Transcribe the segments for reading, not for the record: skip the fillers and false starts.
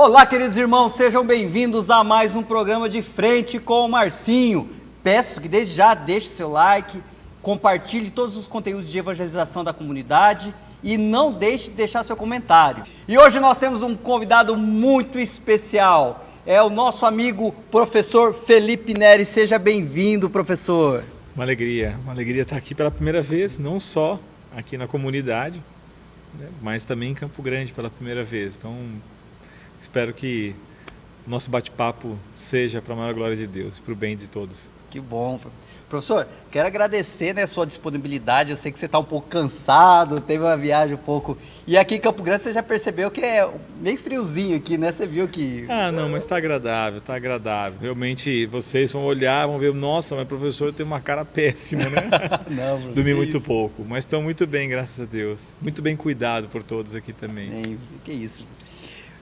Olá, queridos irmãos, sejam bem-vindos a mais um programa de Frente com o Marcinho. Peço que desde já deixe seu like, compartilhe todos os conteúdos de evangelização da comunidade e não deixe de deixar seu comentário. E hoje nós temos um convidado muito especial, é o nosso amigo professor Felipe Neri. Seja bem-vindo, professor. Uma alegria estar aqui pela primeira vez, não só aqui na comunidade, né, mas também em Campo Grande pela primeira vez. Então, espero que o nosso bate-papo seja para a maior glória de Deus, para o bem de todos. Que bom. Professor, quero agradecer, né, sua disponibilidade. Eu sei que você está um pouco cansado, teve uma viagem um pouco... E aqui em Campo Grande você já percebeu que é meio friozinho aqui, né? Você viu que... Ah, não, mas está agradável, está agradável. Realmente, vocês vão olhar, vão ver, nossa, mas professor tem uma cara péssima, né? Não, professor, dormi muito pouco, mas estão muito bem, graças a Deus. Muito bem cuidado por todos aqui também. Que isso.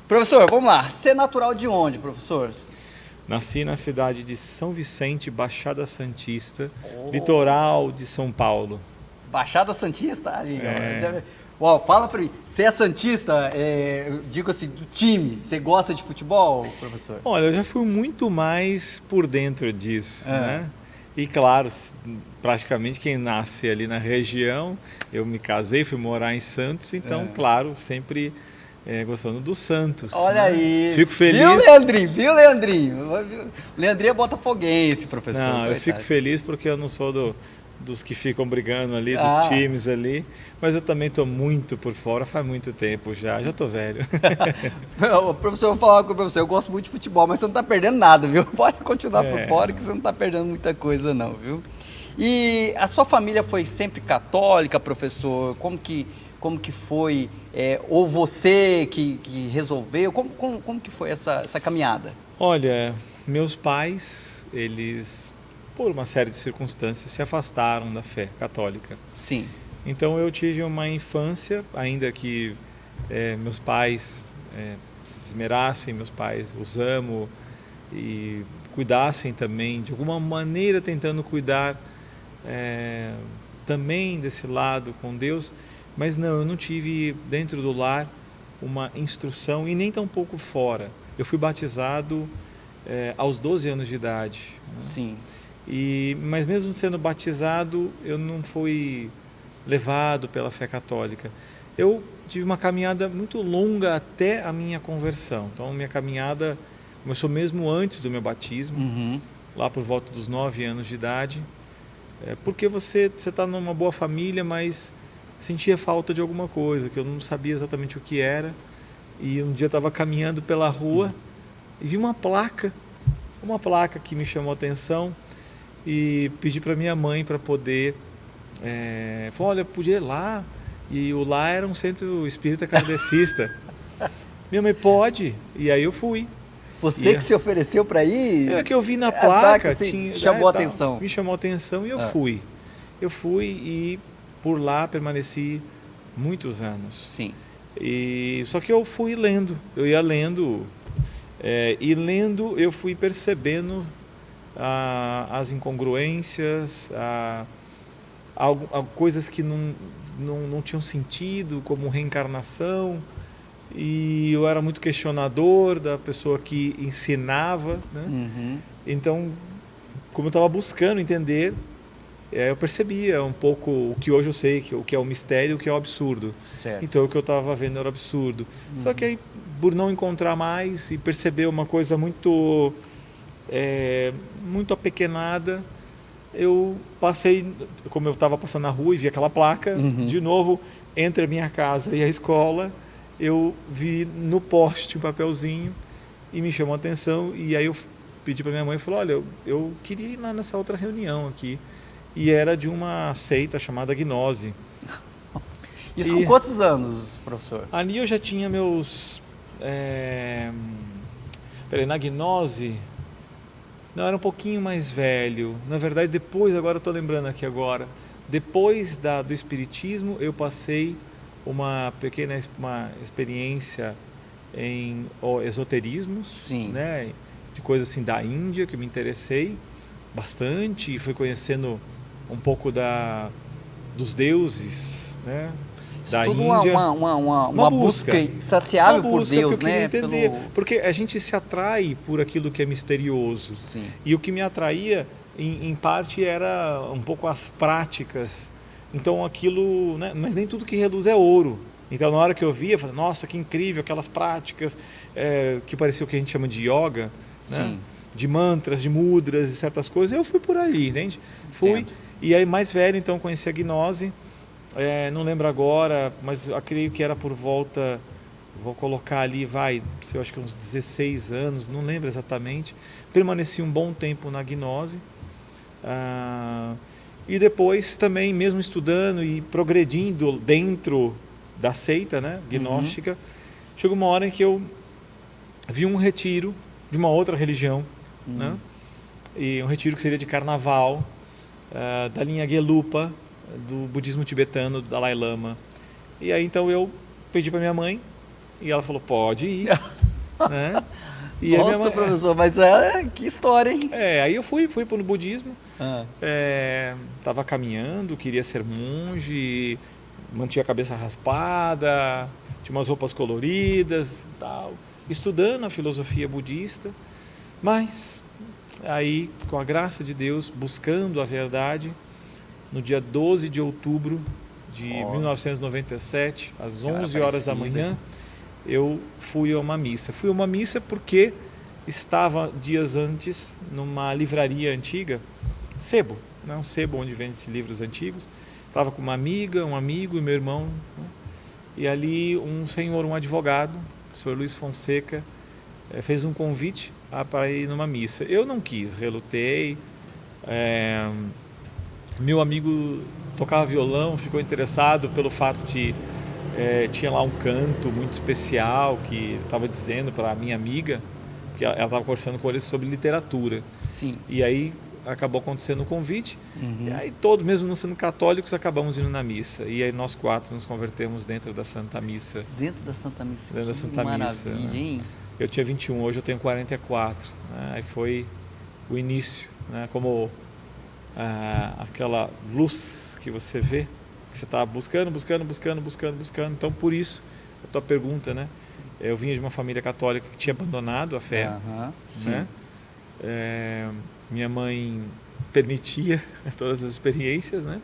Professor, vamos lá. Você é natural de onde, professor? Nasci na cidade de São Vicente, Baixada Santista, litoral de São Paulo. Baixada Santista? Ali, ó. Fala pra mim, você é santista, digo assim, do time, você gosta de futebol, professor? Olha, eu já fui muito mais por dentro disso, né? E claro, praticamente quem nasce ali na região, eu me casei, fui morar em Santos, então, claro, sempre... gostando do Santos. Olha, né? Aí. Fico feliz. Viu, Leandrinho? Leandrinho é botafoguense, professor. Não, coitado. Eu fico feliz porque eu não sou dos que ficam brigando ali, dos times ali, mas eu também estou muito por fora, faz muito tempo já estou velho. Professor, eu vou falar com o professor, eu gosto muito de futebol, mas você não está perdendo nada, viu? Pode continuar por fora que você não está perdendo muita coisa não, viu? E a sua família foi sempre católica, professor? Como que foi, ou você que resolveu, como que foi essa caminhada? Olha, meus pais, eles, por uma série de circunstâncias, se afastaram da fé católica. Sim. Então eu tive uma infância, ainda que meus pais se esmerassem, meus pais os amo e cuidassem também, de alguma maneira tentando cuidar também desse lado com Deus. Mas não, eu não tive dentro do lar uma instrução e nem tampouco fora. Eu fui batizado aos 12 anos de idade. Né? Sim. Mas mesmo sendo batizado, eu não fui levado pela fé católica. Eu tive uma caminhada muito longa até a minha conversão. Então, minha caminhada começou mesmo antes do meu batismo, lá por volta dos 9 anos de idade. Porque você está numa boa família, mas... sentia falta de alguma coisa, que eu não sabia exatamente o que era. E um dia eu estava caminhando pela rua e vi uma placa que me chamou a atenção e pedi para minha mãe para poder... falou, olha, podia ir lá. E o lá era um centro espírita kardecista. Minha mãe, pode? E aí eu fui. Você que se ofereceu para ir? É que eu vi na placa, chamou a atenção. Me chamou a atenção e eu fui. Eu fui e... por lá permaneci muitos anos. Sim. Só que eu fui lendo, eu ia lendo, e lendo eu fui percebendo as incongruências, coisas que não tinham sentido, como reencarnação, e eu era muito questionador da pessoa que ensinava, né? Então, como eu estava buscando entender, eu percebia um pouco o que hoje eu sei, o que é o mistério e o que é o absurdo. Certo. Então o que eu estava vendo era absurdo. Só que aí, por não encontrar mais e perceber uma coisa muito apequenada, eu passei, como eu estava passando na rua e vi aquela placa, de novo, entre a minha casa e a escola, eu vi no poste um papelzinho e me chamou a atenção. E aí eu pedi para minha mãe e falei, olha, eu queria ir lá nessa outra reunião aqui. E era de uma seita chamada Gnose. Isso com quantos anos, professor? Ali eu já tinha meus... na Gnose... Não, era um pouquinho mais velho. Na verdade, depois, agora eu estou lembrando aqui agora, depois do Espiritismo, eu passei uma pequena experiência em esoterismos. Sim. Né, de coisas assim da Índia, que me interessei bastante e fui conhecendo um pouco dos deuses, né? Isso da tudo Índia. uma busca insaciável por Deus, que eu queria né? entender. Porque a gente se atrai por aquilo que é misterioso. Sim. E o que me atraía, em parte, era um pouco as práticas. Então aquilo, né? Mas nem tudo que reluz é ouro. Então na hora que eu via, eu falei, nossa, que incrível, aquelas práticas que parecia o que a gente chama de yoga, né? Sim. De mantras, de mudras e certas coisas. Eu fui por ali, entende? Fui. Entendo. E aí mais velho, então, conheci a gnose. Não lembro agora, mas eu creio que era por volta, vou colocar ali, eu acho que uns 16 anos, não lembro exatamente. Permaneci um bom tempo na gnose. E depois também, mesmo estudando e progredindo dentro da seita, né, gnóstica, chegou uma hora em que eu vi um retiro de uma outra religião, né, e um retiro que seria de carnaval, da linha Gelupa, do budismo tibetano, do Dalai Lama. E aí então eu pedi para minha mãe e ela falou, pode ir. Né? E Nossa, mãe, professor, mas que história, hein? aí eu fui para o budismo, estava caminhando, queria ser monge, mantinha a cabeça raspada, tinha umas roupas coloridas e tal, estudando a filosofia budista, mas aí, com a graça de Deus, buscando a verdade, no dia 12 de outubro de 1997, às 11 horas da manhã, eu fui a uma missa. Fui a uma missa porque estava dias antes numa livraria antiga, Sebo, né? Um sebo onde vende-se livros antigos. Estava com uma amiga, um amigo e meu irmão, né? E ali um senhor, um advogado, o senhor Luiz Fonseca, fez um convite para ir numa missa. Eu não quis, relutei. Meu amigo tocava violão, ficou interessado pelo fato de tinha lá um canto muito especial que estava dizendo para a minha amiga, que ela estava conversando com ele sobre literatura. Sim. E aí acabou acontecendo o convite, e aí todos, mesmo não sendo católicos, acabamos indo na missa. E aí nós 4 nos convertemos dentro da Santa Missa. Dentro da Santa Missa, dentro da Santa Missa, maravilha, né? hein? Eu tinha 21, hoje eu tenho 44. Né? Aí foi o início, né? Como aquela luz que você vê, que você está buscando. Então, por isso, a tua pergunta, né? Eu vinha de uma família católica que tinha abandonado a fé, né? Minha mãe permitia todas as experiências, né?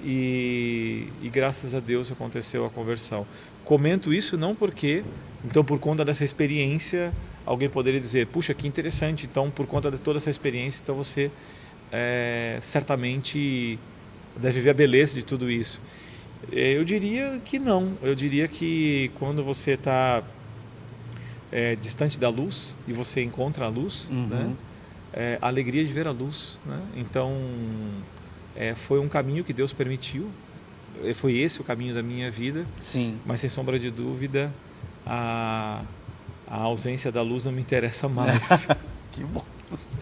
E graças a Deus aconteceu a conversão. Comento isso não porque, então, por conta dessa experiência, alguém poderia dizer, puxa, que interessante, então, por conta de toda essa experiência, então você certamente deve ver a beleza de tudo isso. Eu diria que não. Eu diria que quando você está distante da luz e você encontra a luz, né? A alegria de ver a luz, né? Então, foi um caminho que Deus permitiu. Foi esse o caminho da minha vida. Sim. Mas, sem sombra de dúvida, a ausência da luz não me interessa mais. Que bom.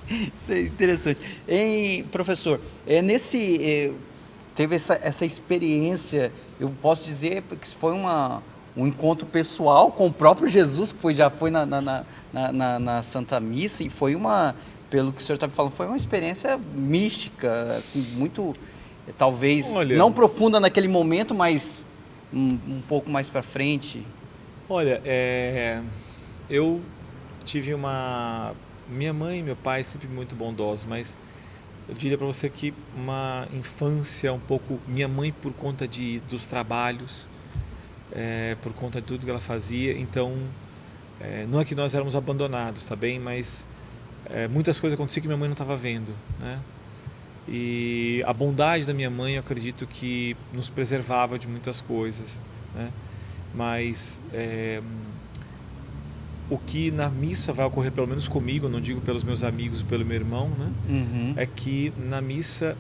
Isso é interessante. Professor, teve essa experiência, eu posso dizer que foi um encontro pessoal com o próprio Jesus, que já foi na Santa Missa, e foi pelo que o senhor está me falando, foi uma experiência mística, assim, muito, talvez, não profunda naquele momento, mas um pouco mais para frente. Olha, eu tive minha mãe e meu pai sempre muito bondosos, mas eu diria para você que uma infância um pouco, minha mãe por conta dos trabalhos, por conta de tudo que ela fazia, então não é que nós éramos abandonados, tá bem, mas muitas coisas aconteciam que minha mãe não estava vendo, né? E a bondade da minha mãe, eu acredito que nos preservava de muitas coisas, né? Mas o que na missa vai ocorrer, pelo menos comigo, não digo pelos meus amigos ou pelo meu irmão, né? É que na missa,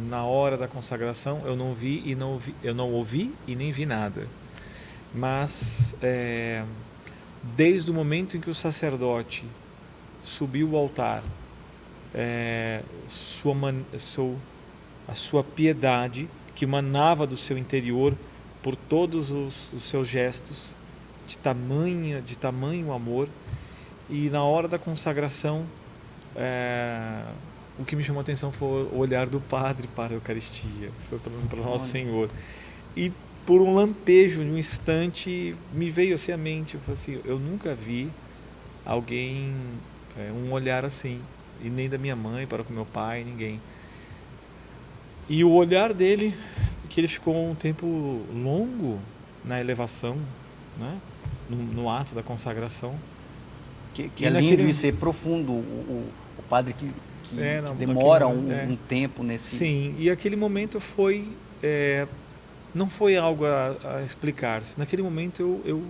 na hora da consagração, eu não ouvi e nem vi nada. Mas desde o momento em que o sacerdote subiu ao altar, a sua piedade que emanava do seu interior por todos os seus gestos, de tamanho amor, e na hora da consagração o que me chamou a atenção foi o olhar do padre para a Eucaristia, foi para o Nosso Senhor, E por um lampejo, em um instante, me veio assim à mente, eu falei assim, eu nunca vi alguém, um olhar assim, e nem da minha mãe para com meu pai, ninguém. E o olhar dele, que ele ficou um tempo longo na elevação, né? No ato da consagração. Que é lindo isso, é profundo, o padre que demora um tempo nesse... Sim, e aquele momento foi... não foi algo a explicar-se. Naquele momento eu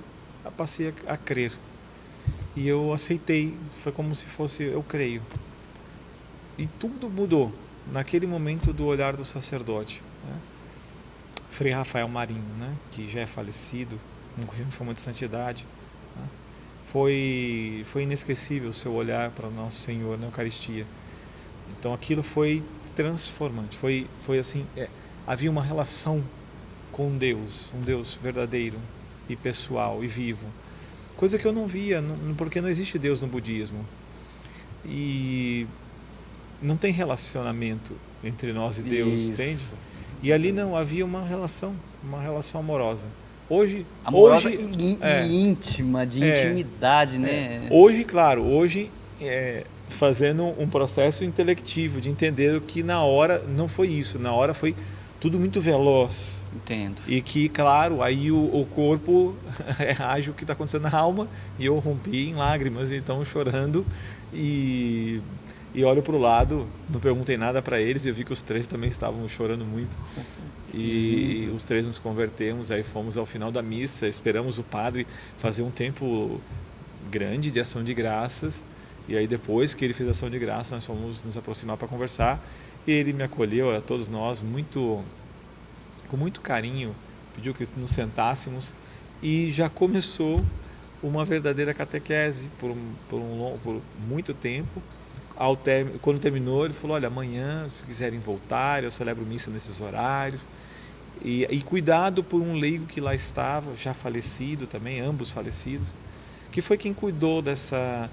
passei a crer. E eu aceitei, foi como se fosse, eu creio. E tudo mudou naquele momento do olhar do sacerdote, né? Frei Rafael Marinho, né? Que já é falecido, morreu em forma de santidade, né? Foi inesquecível o seu olhar para o Nosso Senhor na Eucaristia. Então aquilo foi transformante, foi assim, havia uma relação com Deus, um Deus verdadeiro e pessoal e vivo, coisa que eu não via, porque não existe Deus no budismo e não tem relacionamento entre nós e Deus, Isso. entende? E ali não havia uma relação amorosa. Hoje e íntima, de intimidade, né? Hoje, claro, fazendo um processo intelectivo de entender que na hora não foi isso, na hora foi tudo muito veloz. Entendo. E que, claro, aí o corpo reage o que está acontecendo na alma, e eu rompi em lágrimas, então chorando, e olho para o lado, não perguntei nada para eles, e eu vi que os três também estavam chorando muito. E os três nos convertemos, aí fomos ao final da missa, esperamos o padre fazer um tempo grande de ação de graças, e aí depois que ele fez a ação de graças, nós fomos nos aproximar para conversar, e ele me acolheu, a todos nós, com muito carinho, pediu que nos sentássemos, e já começou uma verdadeira catequese por muito tempo. Quando terminou, ele falou, olha, amanhã, se quiserem voltar, eu celebro missa nesses horários. E cuidado por um leigo que lá estava, já falecido também, ambos falecidos, que foi quem cuidou dessa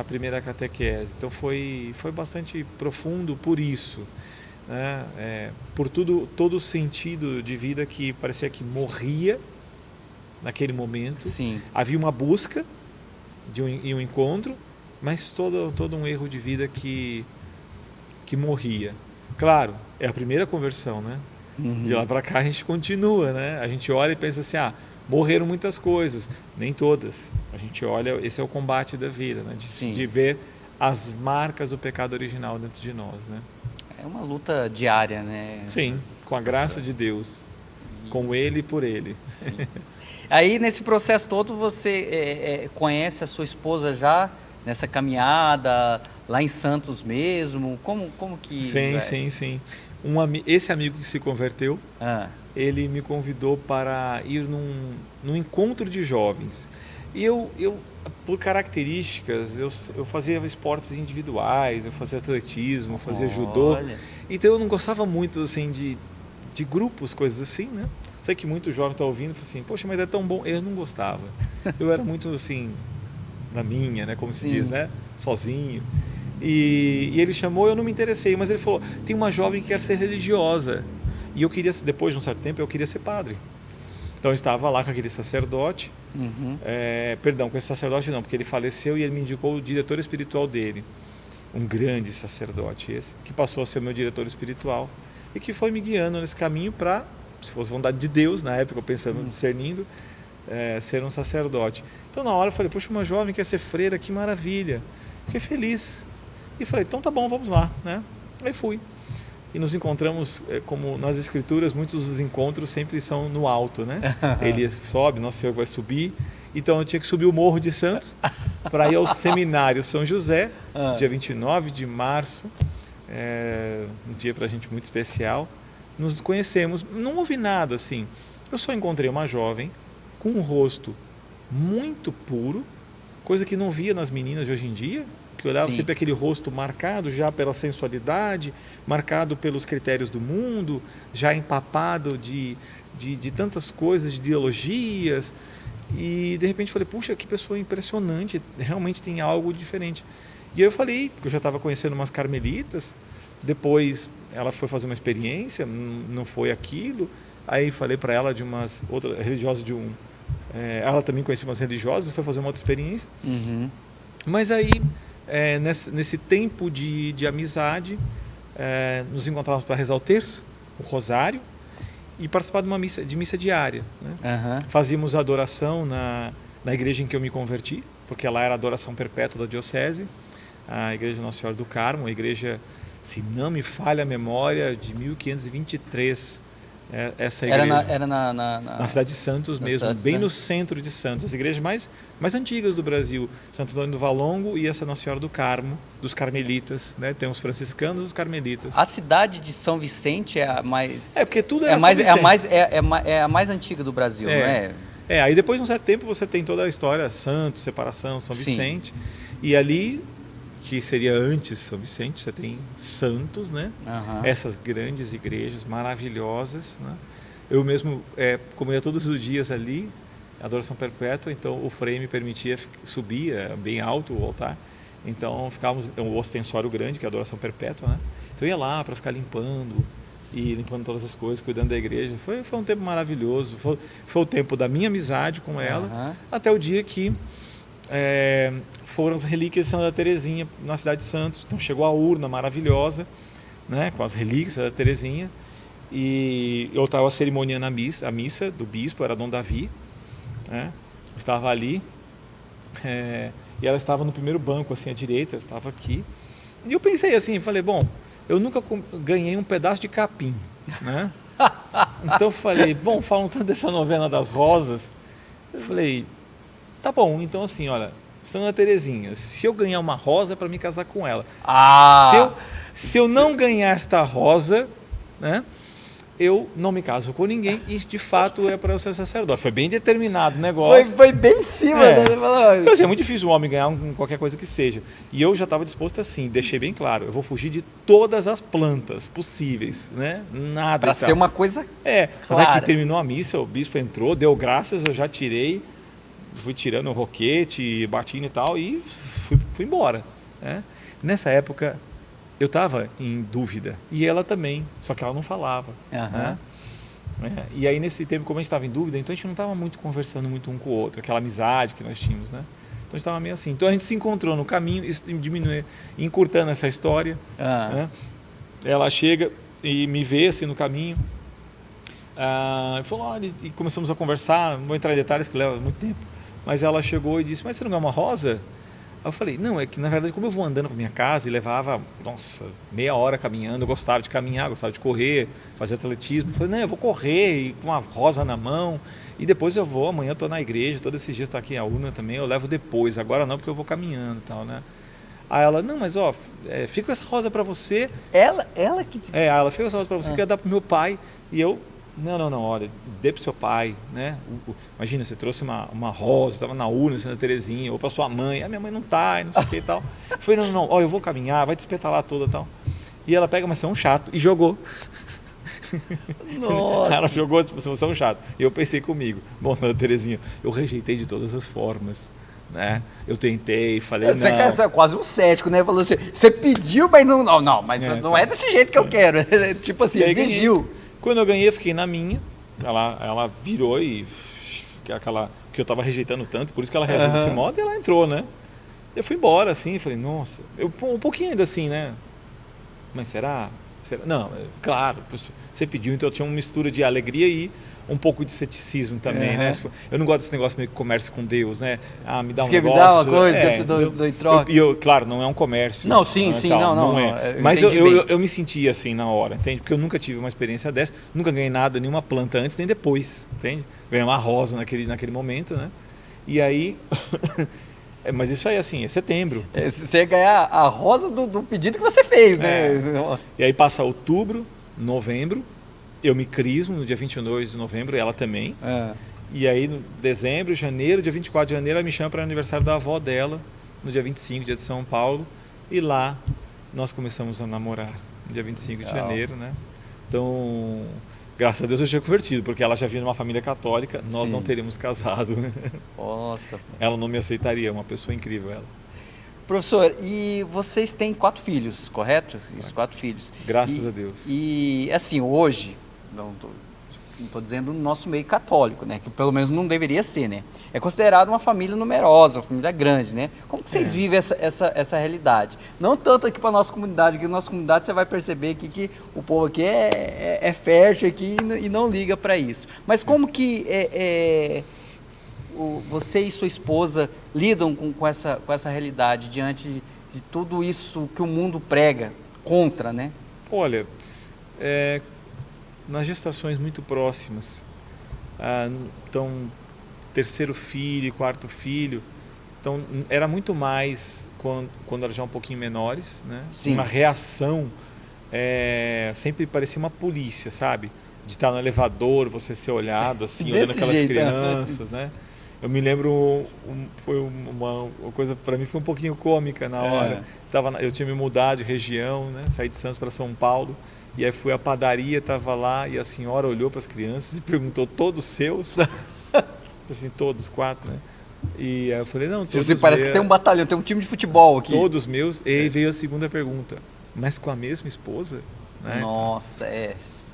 primeira catequese. Então foi bastante profundo por isso, né? Por todo o sentido de vida que parecia que morria naquele momento. Sim. Havia uma busca e um encontro, mas todo um erro de vida que morria. Claro, é a primeira conversão, né? Uhum. De lá para cá a gente continua, né? A gente olha e pensa assim, morreram muitas coisas, nem todas. A gente olha, esse é o combate da vida, né? De ver as marcas do pecado original dentro de nós, né? É uma luta diária, né? Sim, com a graça de Deus, com Ele e por Ele. Sim. Aí nesse processo todo você conhece a sua esposa já nessa caminhada lá em Santos mesmo? Como que... Sim. Esse amigo que se converteu, ele me convidou para ir num encontro de jovens. E eu por características, eu fazia esportes individuais, eu fazia atletismo, eu fazia judô. Então eu não gostava muito assim de grupos, coisas assim, né? Sei que muito jovem está ouvindo e fala assim, poxa, mas é tão bom. Eu não gostava. Eu era muito assim, na minha, né? Como se diz, né? Sozinho. E ele chamou, eu não me interessei, mas ele falou, tem uma jovem que quer ser religiosa. E eu queria, depois de um certo tempo, eu queria ser padre. Então eu estava lá com aquele sacerdote, com esse sacerdote não, porque ele faleceu e ele me indicou o diretor espiritual dele. Um grande sacerdote esse, que passou a ser o meu diretor espiritual e que foi me guiando nesse caminho para, se fosse vontade de Deus, na época eu pensando, discernindo, ser um sacerdote. Então na hora eu falei, poxa, uma jovem quer ser freira, que maravilha. Fiquei feliz. E falei, então tá bom, vamos lá, né? Aí fui. E nos encontramos, como nas escrituras, muitos dos encontros sempre são no alto, né? Ele sobe, Nosso Senhor vai subir. Então eu tinha que subir o Morro de Santos para ir ao Seminário São José, dia 29 de março, um dia para a gente muito especial. Nos conhecemos, não houve nada assim. Eu só encontrei uma jovem com um rosto muito puro, coisa que não via nas meninas de hoje em dia, que olhava sempre aquele rosto marcado já pela sensualidade, marcado pelos critérios do mundo, já empapado de tantas coisas, de ideologias. E de repente falei, puxa, que pessoa impressionante, realmente tem algo diferente. E eu falei, porque eu já estava conhecendo umas carmelitas, depois ela foi fazer uma experiência, não foi aquilo, Aí falei para ela de umas outras religiosas ela também conhecia umas religiosas, foi fazer uma outra experiência. Uhum. Mas aí, nesse tempo de amizade, nos encontrávamos para rezar o terço, o rosário, e participar de uma missa diária. Né? Uhum. Fazíamos a adoração na igreja em que eu me converti, porque lá era a adoração perpétua da diocese, a igreja Nossa Senhora do Carmo, a igreja, se não me falha a memória, de 1523. Essa igreja. Era na cidade de Santos mesmo, bem no centro de Santos. As igrejas mais antigas do Brasil, Santo Antônio do Valongo e essa Nossa Senhora do Carmo, dos carmelitas, né? Tem os franciscanos e os carmelitas. A cidade de São Vicente é a mais... porque tudo era São Vicente. É a mais antiga do Brasil, não é? Aí depois de um certo tempo você tem toda a história, Santos, separação, São Vicente. E ali, que seria antes São Vicente, você tem Santos, né? Uhum. Essas grandes igrejas maravilhosas, né? Eu mesmo comia todos os dias ali, adoração perpétua, então o frei me permitia subir, bem alto o altar, então ficávamos, um ostensório grande, que é a adoração perpétua, né? Então eu ia lá para ficar limpando todas as coisas, cuidando da igreja. Foi um tempo maravilhoso, foi o tempo da minha amizade com ela, até o dia que foram as relíquias de Santa Teresinha na cidade de Santos. Então chegou a urna maravilhosa, né, com as relíquias da Teresinha, e eu estava cerimoniando a missa do bispo, era Dom Davi, né, estava ali, e ela estava no primeiro banco, assim, à direita, eu estava aqui, e eu pensei assim, falei, bom, eu nunca ganhei um pedaço de capim, né? Então eu falei, bom, falam tanto dessa novena das rosas, eu falei, tá bom, então assim, olha, Santa Teresinha, se eu ganhar uma rosa é para me casar com ela. Se eu não ganhar esta rosa, né, eu não me caso com ninguém e de fato é para eu ser sacerdote. Foi bem determinado o negócio. Foi bem em cima, né? Mas é muito difícil um homem ganhar qualquer coisa que seja. E eu já estava disposto assim, deixei bem claro, eu vou fugir de todas as plantas possíveis, né? Nada. Para ser uma coisa clara. Que terminou a missa, o bispo entrou, deu graças, eu já tirei, fui tirando o roquete, batina e tal, e fui embora. Né? Nessa época, eu estava em dúvida, e ela também, só que ela não falava. Né? E aí, nesse tempo, como a gente estava em dúvida, então a gente não estava muito conversando muito um com o outro, aquela amizade que nós tínhamos, né? Então a gente estava meio assim. Então a gente se encontrou no caminho, isso encurtando essa história. Né? Ela chega e me vê assim no caminho, e falou, olha, e começamos a conversar, não vou entrar em detalhes que leva muito tempo, mas ela chegou e disse, mas você não quer uma rosa? Aí eu falei, não, é que na verdade como eu vou andando para minha casa e levava, meia hora caminhando, eu gostava de caminhar, gostava de correr, fazer atletismo, eu falei, não, eu vou correr e com uma rosa na mão e depois eu vou, amanhã eu estou na igreja, todos esses dias está aqui a urna também, eu levo depois, agora não porque eu vou caminhando e tal, né? Aí ela, não, mas fica essa rosa para você. Ela que... ela fica essa rosa para você que eu ia dar pro meu pai. E eu, não, olha, dê pro seu pai, né? Imagina, você trouxe uma rosa, estava na urna, Santa Teresinha, ou para sua mãe. A minha mãe não tá, não sei o que e tal. Eu falei, não, eu vou caminhar, vai te espetalar toda e tal. E ela pega, mas você é um chato, e jogou. Nossa. Ela jogou, tipo, você é um chato. E eu pensei comigo, bom, Santa Teresinha, eu rejeitei de todas as formas. Né? Eu tentei, falei você é quase um cético, né? Falou assim, você pediu, mas não, mas não é desse jeito que eu quero. Tipo assim, exigiu. Quando eu ganhei, eu fiquei na minha. Ela virou e aquela que eu estava rejeitando tanto, por isso que ela reagiu desse modo, e ela entrou, né? Eu fui embora assim, falei, nossa, um pouquinho ainda assim, né? Mas será? Não, claro, você pediu, então eu tinha uma mistura de alegria e um pouco de ceticismo também, né? Eu não gosto desse negócio meio que comércio com Deus, né? Me dá um negócio. Me dá uma coisa que eu dou em troca. Claro, não é um comércio. Não, sim, não é. Mas eu me sentia assim na hora, entende? Porque eu nunca tive uma experiência dessa, nunca ganhei nada, nenhuma planta antes nem depois, entende? Ganhei uma rosa naquele momento, né? E aí... Mas isso aí, assim, é setembro. Você ia ganhar a rosa do pedido que você fez, né? E aí passa outubro, novembro, eu me crismo no dia 22 de novembro, ela também. E aí, no dezembro, janeiro, dia 24 de janeiro, ela me chama para o aniversário da avó dela, no dia 25, dia de São Paulo. E lá nós começamos a namorar, no dia 25 de janeiro, né? Então, graças a Deus eu tinha convertido, porque ela já vinha de uma família católica, nós não teríamos casado. Nossa. Ela não me aceitaria, uma pessoa incrível ela. Professor, e vocês têm 4 filhos, correto? Isso, 4 filhos. Graças a Deus. E assim, hoje, não estou dizendo no nosso meio católico, né? Que pelo menos não deveria ser, né? É considerado uma família numerosa, uma família grande, né? Como que vocês vivem essa realidade? Não tanto aqui para nossa comunidade, que na nossa comunidade você vai perceber que o povo aqui é fértil aqui e não liga para isso. Mas como que você e sua esposa lidam com essa realidade diante de tudo isso que o mundo prega contra, né? Olha, nas gestações muito próximas, então terceiro filho, quarto filho, então era muito mais quando eram já um pouquinho menores, né? Sim. Uma reação sempre parecia uma polícia, sabe? De estar no elevador, você ser olhado assim, olhando aquelas jeito, crianças, né? Eu me lembro, foi uma coisa, para mim foi um pouquinho cômica na hora. Eu tinha me mudado de região, né? Saí de Santos para São Paulo, e aí fui à padaria, estava lá, e a senhora olhou para as crianças e perguntou: todos seus? Assim, todos, 4, né? E aí eu falei: não, todos você parece que tem um batalhão, tem um time de futebol aqui. Todos meus. E aí veio a segunda pergunta: mas com a mesma esposa? Né? Nossa,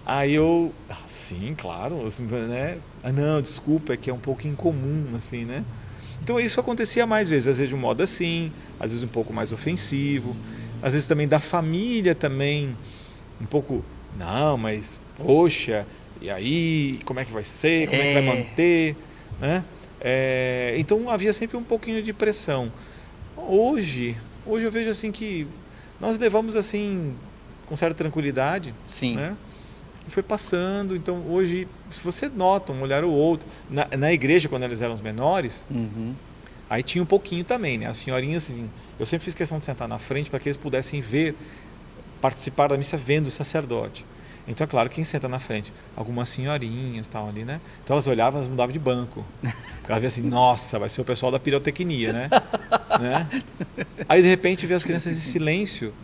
Aí eu, sim, claro, assim, né? Não, desculpa, é que é um pouco incomum, assim, né? Então isso acontecia mais vezes, às vezes de um modo assim, às vezes um pouco mais ofensivo, às vezes também da família também, um pouco, não, mas, poxa, e aí, como é que vai ser, como é que vai manter, né? Então havia sempre um pouquinho de pressão. Hoje eu vejo assim que nós levamos assim, com certa tranquilidade, sim, né? Foi passando, então hoje, se você nota um olhar ou outro, na igreja quando eles eram os menores, aí tinha um pouquinho também, né? As senhorinhas, assim, eu sempre fiz questão de sentar na frente para que eles pudessem participar da missa vendo o sacerdote. Então é claro, quem senta na frente? Algumas senhorinhas estavam ali, né? Então elas olhavam, elas mudavam de banco. Elas viam assim, nossa, vai ser o pessoal da pirotecnia, né? Aí de repente vê as crianças em silêncio,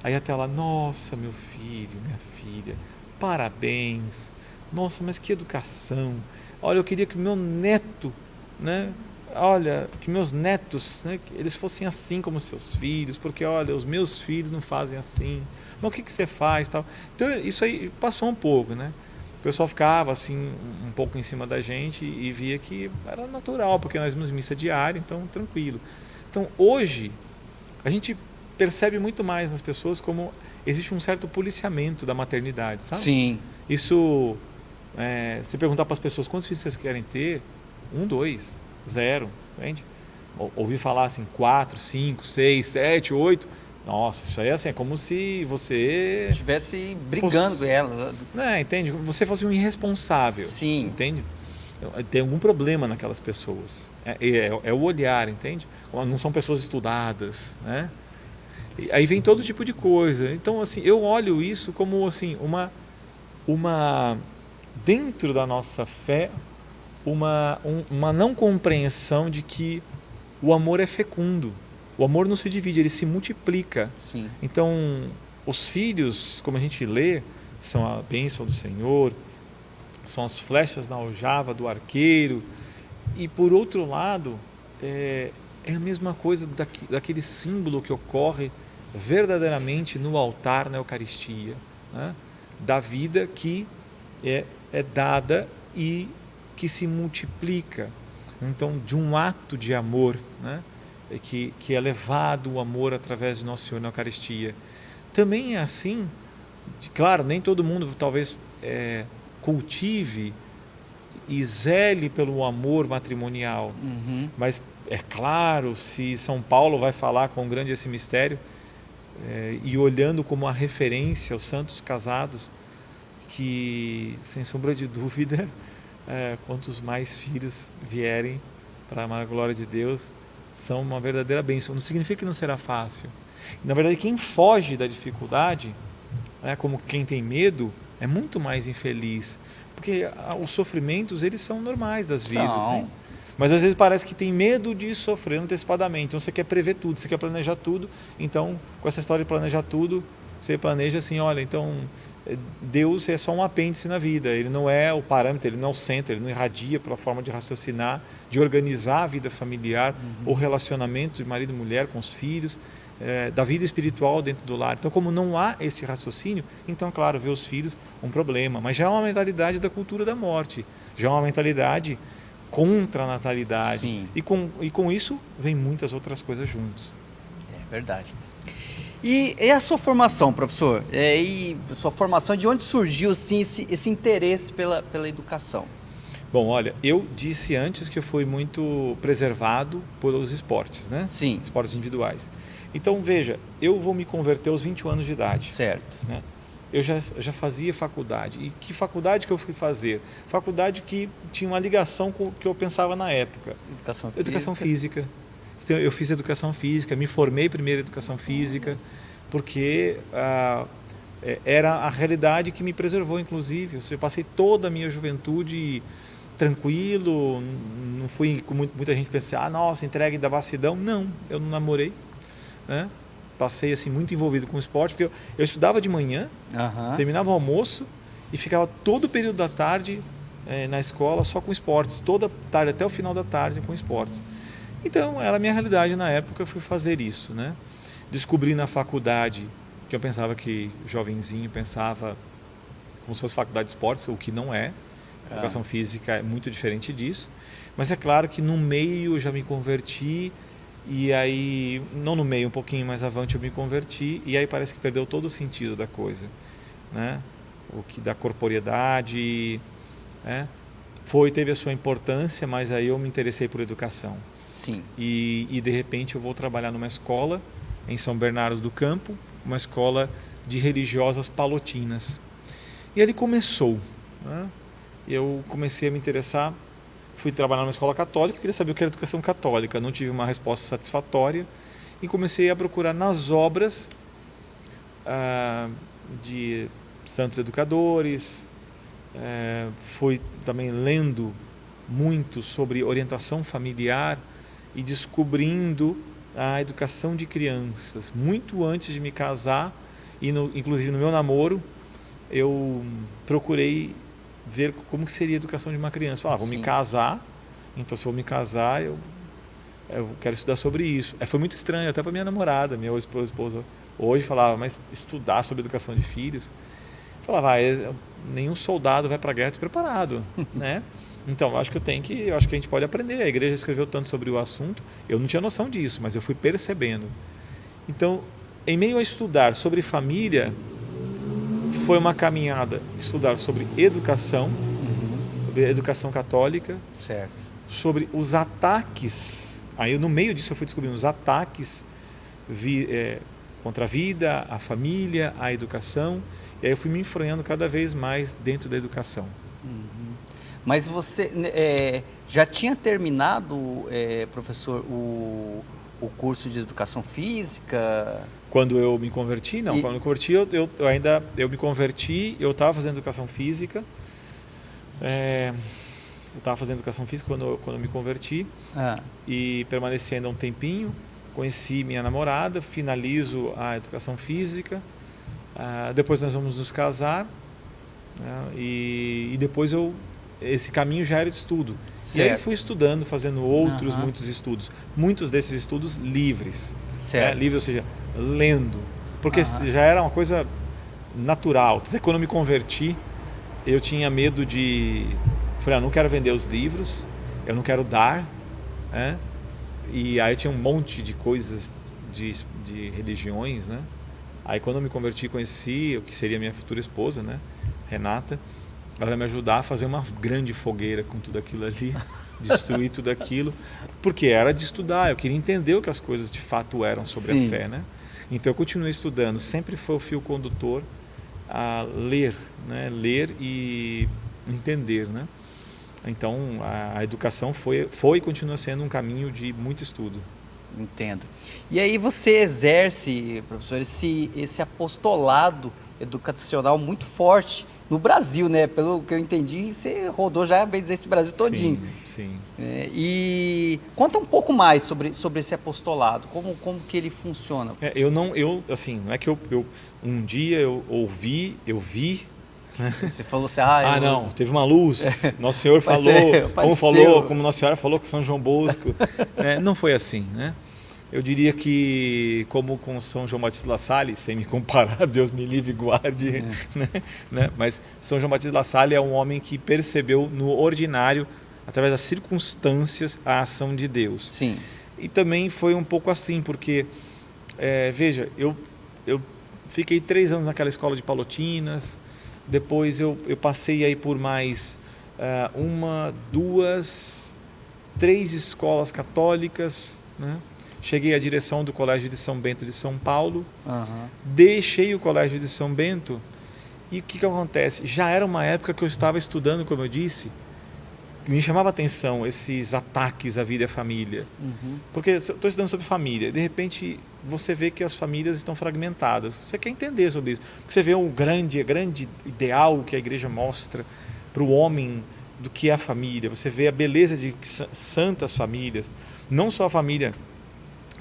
aí até lá, nossa, meu filho, minha filha, parabéns, nossa, mas que educação, olha, eu queria que meu neto, né, olha, que meus netos, né, que eles fossem assim como seus filhos, porque olha, os meus filhos não fazem assim, mas o que você faz, tal. Então isso aí passou um pouco, né, o pessoal ficava assim um pouco em cima da gente e via que era natural, porque nós íamos missa diária, então tranquilo. Então hoje a gente percebe muito mais nas pessoas como existe um certo policiamento da maternidade, sabe? Sim. Isso, se perguntar para as pessoas quantos filhos vocês querem ter, 1, 2, 0, entende? Ouvir falar assim, 4, 5, 6, 7, 8, nossa, isso aí assim, é como se você estivesse brigando com ela. Entende? Você fosse um irresponsável. Sim. Entende? Tem algum problema naquelas pessoas. É o olhar, entende? Não são pessoas estudadas, né? Aí vem todo tipo de coisa. Então, assim, eu olho isso como assim, uma dentro da nossa fé, uma não compreensão de que o amor é fecundo. O amor não se divide, ele se multiplica. Sim. Então, os filhos, como a gente lê, são a bênção do Senhor, são as flechas na aljava do arqueiro. E, por outro lado, é a mesma coisa daquele símbolo que ocorre verdadeiramente no altar, na Eucaristia, né? Da vida que é dada e que se multiplica. Então, de um ato de amor, né? que é levado o amor através de Nosso Senhor na Eucaristia. Também é assim, claro, nem todo mundo talvez cultive e zele pelo amor matrimonial, mas é claro, se São Paulo vai falar com grande esse mistério, e olhando como a referência aos santos casados, que sem sombra de dúvida, quantos mais filhos vierem para amar a glória de Deus, são uma verdadeira bênção. Não significa que não será fácil. Na verdade, quem foge da dificuldade, como quem tem medo, é muito mais infeliz, porque os sofrimentos, eles são normais das vidas, né? Mas às vezes parece que tem medo de sofrer antecipadamente. Então você quer prever tudo, você quer planejar tudo. Então, com essa história de planejar tudo, você planeja assim, olha, então Deus é só um apêndice na vida. Ele não é o parâmetro, ele não é o centro, ele não irradia pela forma de raciocinar, de organizar a vida familiar, o relacionamento de marido e mulher com os filhos. da vida espiritual dentro do lar. Então, como não há esse raciocínio, então, claro, ver os filhos um problema. Mas já é uma mentalidade da cultura da morte, já é uma mentalidade contra a natalidade. Sim. E com isso vem muitas outras coisas juntos. É verdade. E a sua formação, professor? E sua formação, de onde surgiu assim, esse interesse pela educação? Bom, olha, eu disse antes que eu fui muito preservado pelos esportes, né? Sim. Esportes individuais. Então, veja, eu vou me converter aos 21 anos de idade. Certo. Né? Eu já fazia faculdade. E que faculdade que eu fui fazer? Faculdade que tinha uma ligação com o que eu pensava na época. Educação física. Então, eu fiz educação física, me formei primeiro em educação física, porque era a realidade que me preservou, inclusive. Eu passei toda a minha juventude tranquilo, não fui com muita gente pensar, nossa, entregue da vacilão. Não, eu não namorei, né? Passei assim muito envolvido com o esporte, porque eu estudava de manhã, terminava o almoço e ficava todo o período da tarde na escola só com esportes, toda tarde até o final da tarde com esportes. Então era a minha realidade na época, eu fui fazer isso, né? Descobri na faculdade que eu pensava que jovenzinho pensava como se fosse faculdade de esportes, o que não é. A educação física é muito diferente disso, mas é claro que no meio eu já me converti, e aí, não no meio, um pouquinho mais avante eu me converti, e aí parece que perdeu todo o sentido da coisa, né? O que da corporeidade, né? Teve a sua importância, mas aí eu me interessei por educação. Sim. E de repente eu vou trabalhar numa escola em São Bernardo do Campo, uma escola de religiosas palotinas. E ali começou, né? Eu comecei a me interessar, fui trabalhar numa escola católica, queria saber o que era educação católica, não tive uma resposta satisfatória e comecei a procurar nas obras de santos educadores, fui também lendo muito sobre orientação familiar e descobrindo a educação de crianças. Muito antes de me casar, e inclusive no meu namoro, eu procurei ver como que seria a educação de uma criança. Vou me casar, então se vou me casar, eu quero estudar sobre isso. Foi muito estranho, até para minha namorada, minha esposa hoje falava, mas estudar sobre educação de filhos? Eu falava, nenhum soldado vai para a guerra despreparado, né? Então, eu acho que a gente pode aprender. A igreja escreveu tanto sobre o assunto, eu não tinha noção disso, mas eu fui percebendo. Então, em meio a estudar sobre família, foi uma caminhada estudar sobre educação, sobre educação católica, certo, sobre os ataques. Aí no meio disso eu fui descobrindo os ataques contra a vida, a família, a educação. E aí eu fui me enfronhando cada vez mais dentro da educação. Mas você já tinha terminado, professor, o curso de educação física? Quando eu me converti, não. Quando eu me converti, eu me converti, eu estava fazendo educação física. Eu estava fazendo educação física quando eu me converti e permaneci ainda um tempinho. Conheci minha namorada, finalizo a educação física. Depois nós vamos nos casar, e depois esse caminho já era de estudo. Certo. E aí fui estudando, fazendo muitos estudos. Muitos desses estudos livres. Certo. Livre, ou seja, lendo. Porque já era uma coisa natural. Até quando eu me converti, eu tinha medo de... Falei, não quero vender os livros, eu não quero dar. E aí tinha um monte de coisas de religiões, né? Aí quando eu me converti, conheci o que seria minha futura esposa, né? Renata. Ela vai me ajudar a fazer uma grande fogueira com tudo aquilo ali, destruir tudo aquilo, porque era de estudar, eu queria entender o que as coisas de fato eram sobre a fé, né? Então eu continuei estudando, sempre foi o fio condutor a ler, né? Ler e entender, né? Então a educação foi e continua sendo um caminho de muito estudo. Entendo. E aí você exerce, professor, esse apostolado educacional muito forte no Brasil, né? Pelo que eu entendi, você rodou já, bem dizer, esse Brasil todinho. Sim. E conta um pouco mais sobre esse apostolado, como que ele funciona. Não é que um dia eu vi. Você falou assim, não, teve uma luz, Nosso Senhor falou, como Nossa Senhora falou com São João Bosco. Não foi assim, né? Eu diria que, como com São João Batista La Salle, sem me comparar, Deus me livre e guarde, né? Mas São João Batista La Salle é um homem que percebeu no ordinário, através das circunstâncias, a ação de Deus. Sim. E também foi um pouco assim, porque, veja, eu fiquei 3 anos naquela escola de Palotinas, depois eu passei aí por mais 1, 2, 3 escolas católicas, né? Cheguei à direção do Colégio de São Bento de São Paulo, deixei o Colégio de São Bento e o que acontece? Já era uma época que eu estava estudando, como eu disse, me chamava a atenção esses ataques à vida e à família. Porque eu estou estudando sobre família, de repente você vê que as famílias estão fragmentadas. Você quer entender sobre isso. Porque você vê o grande ideal que a igreja mostra para o homem do que é a família. Você vê a beleza de santas famílias, não só a família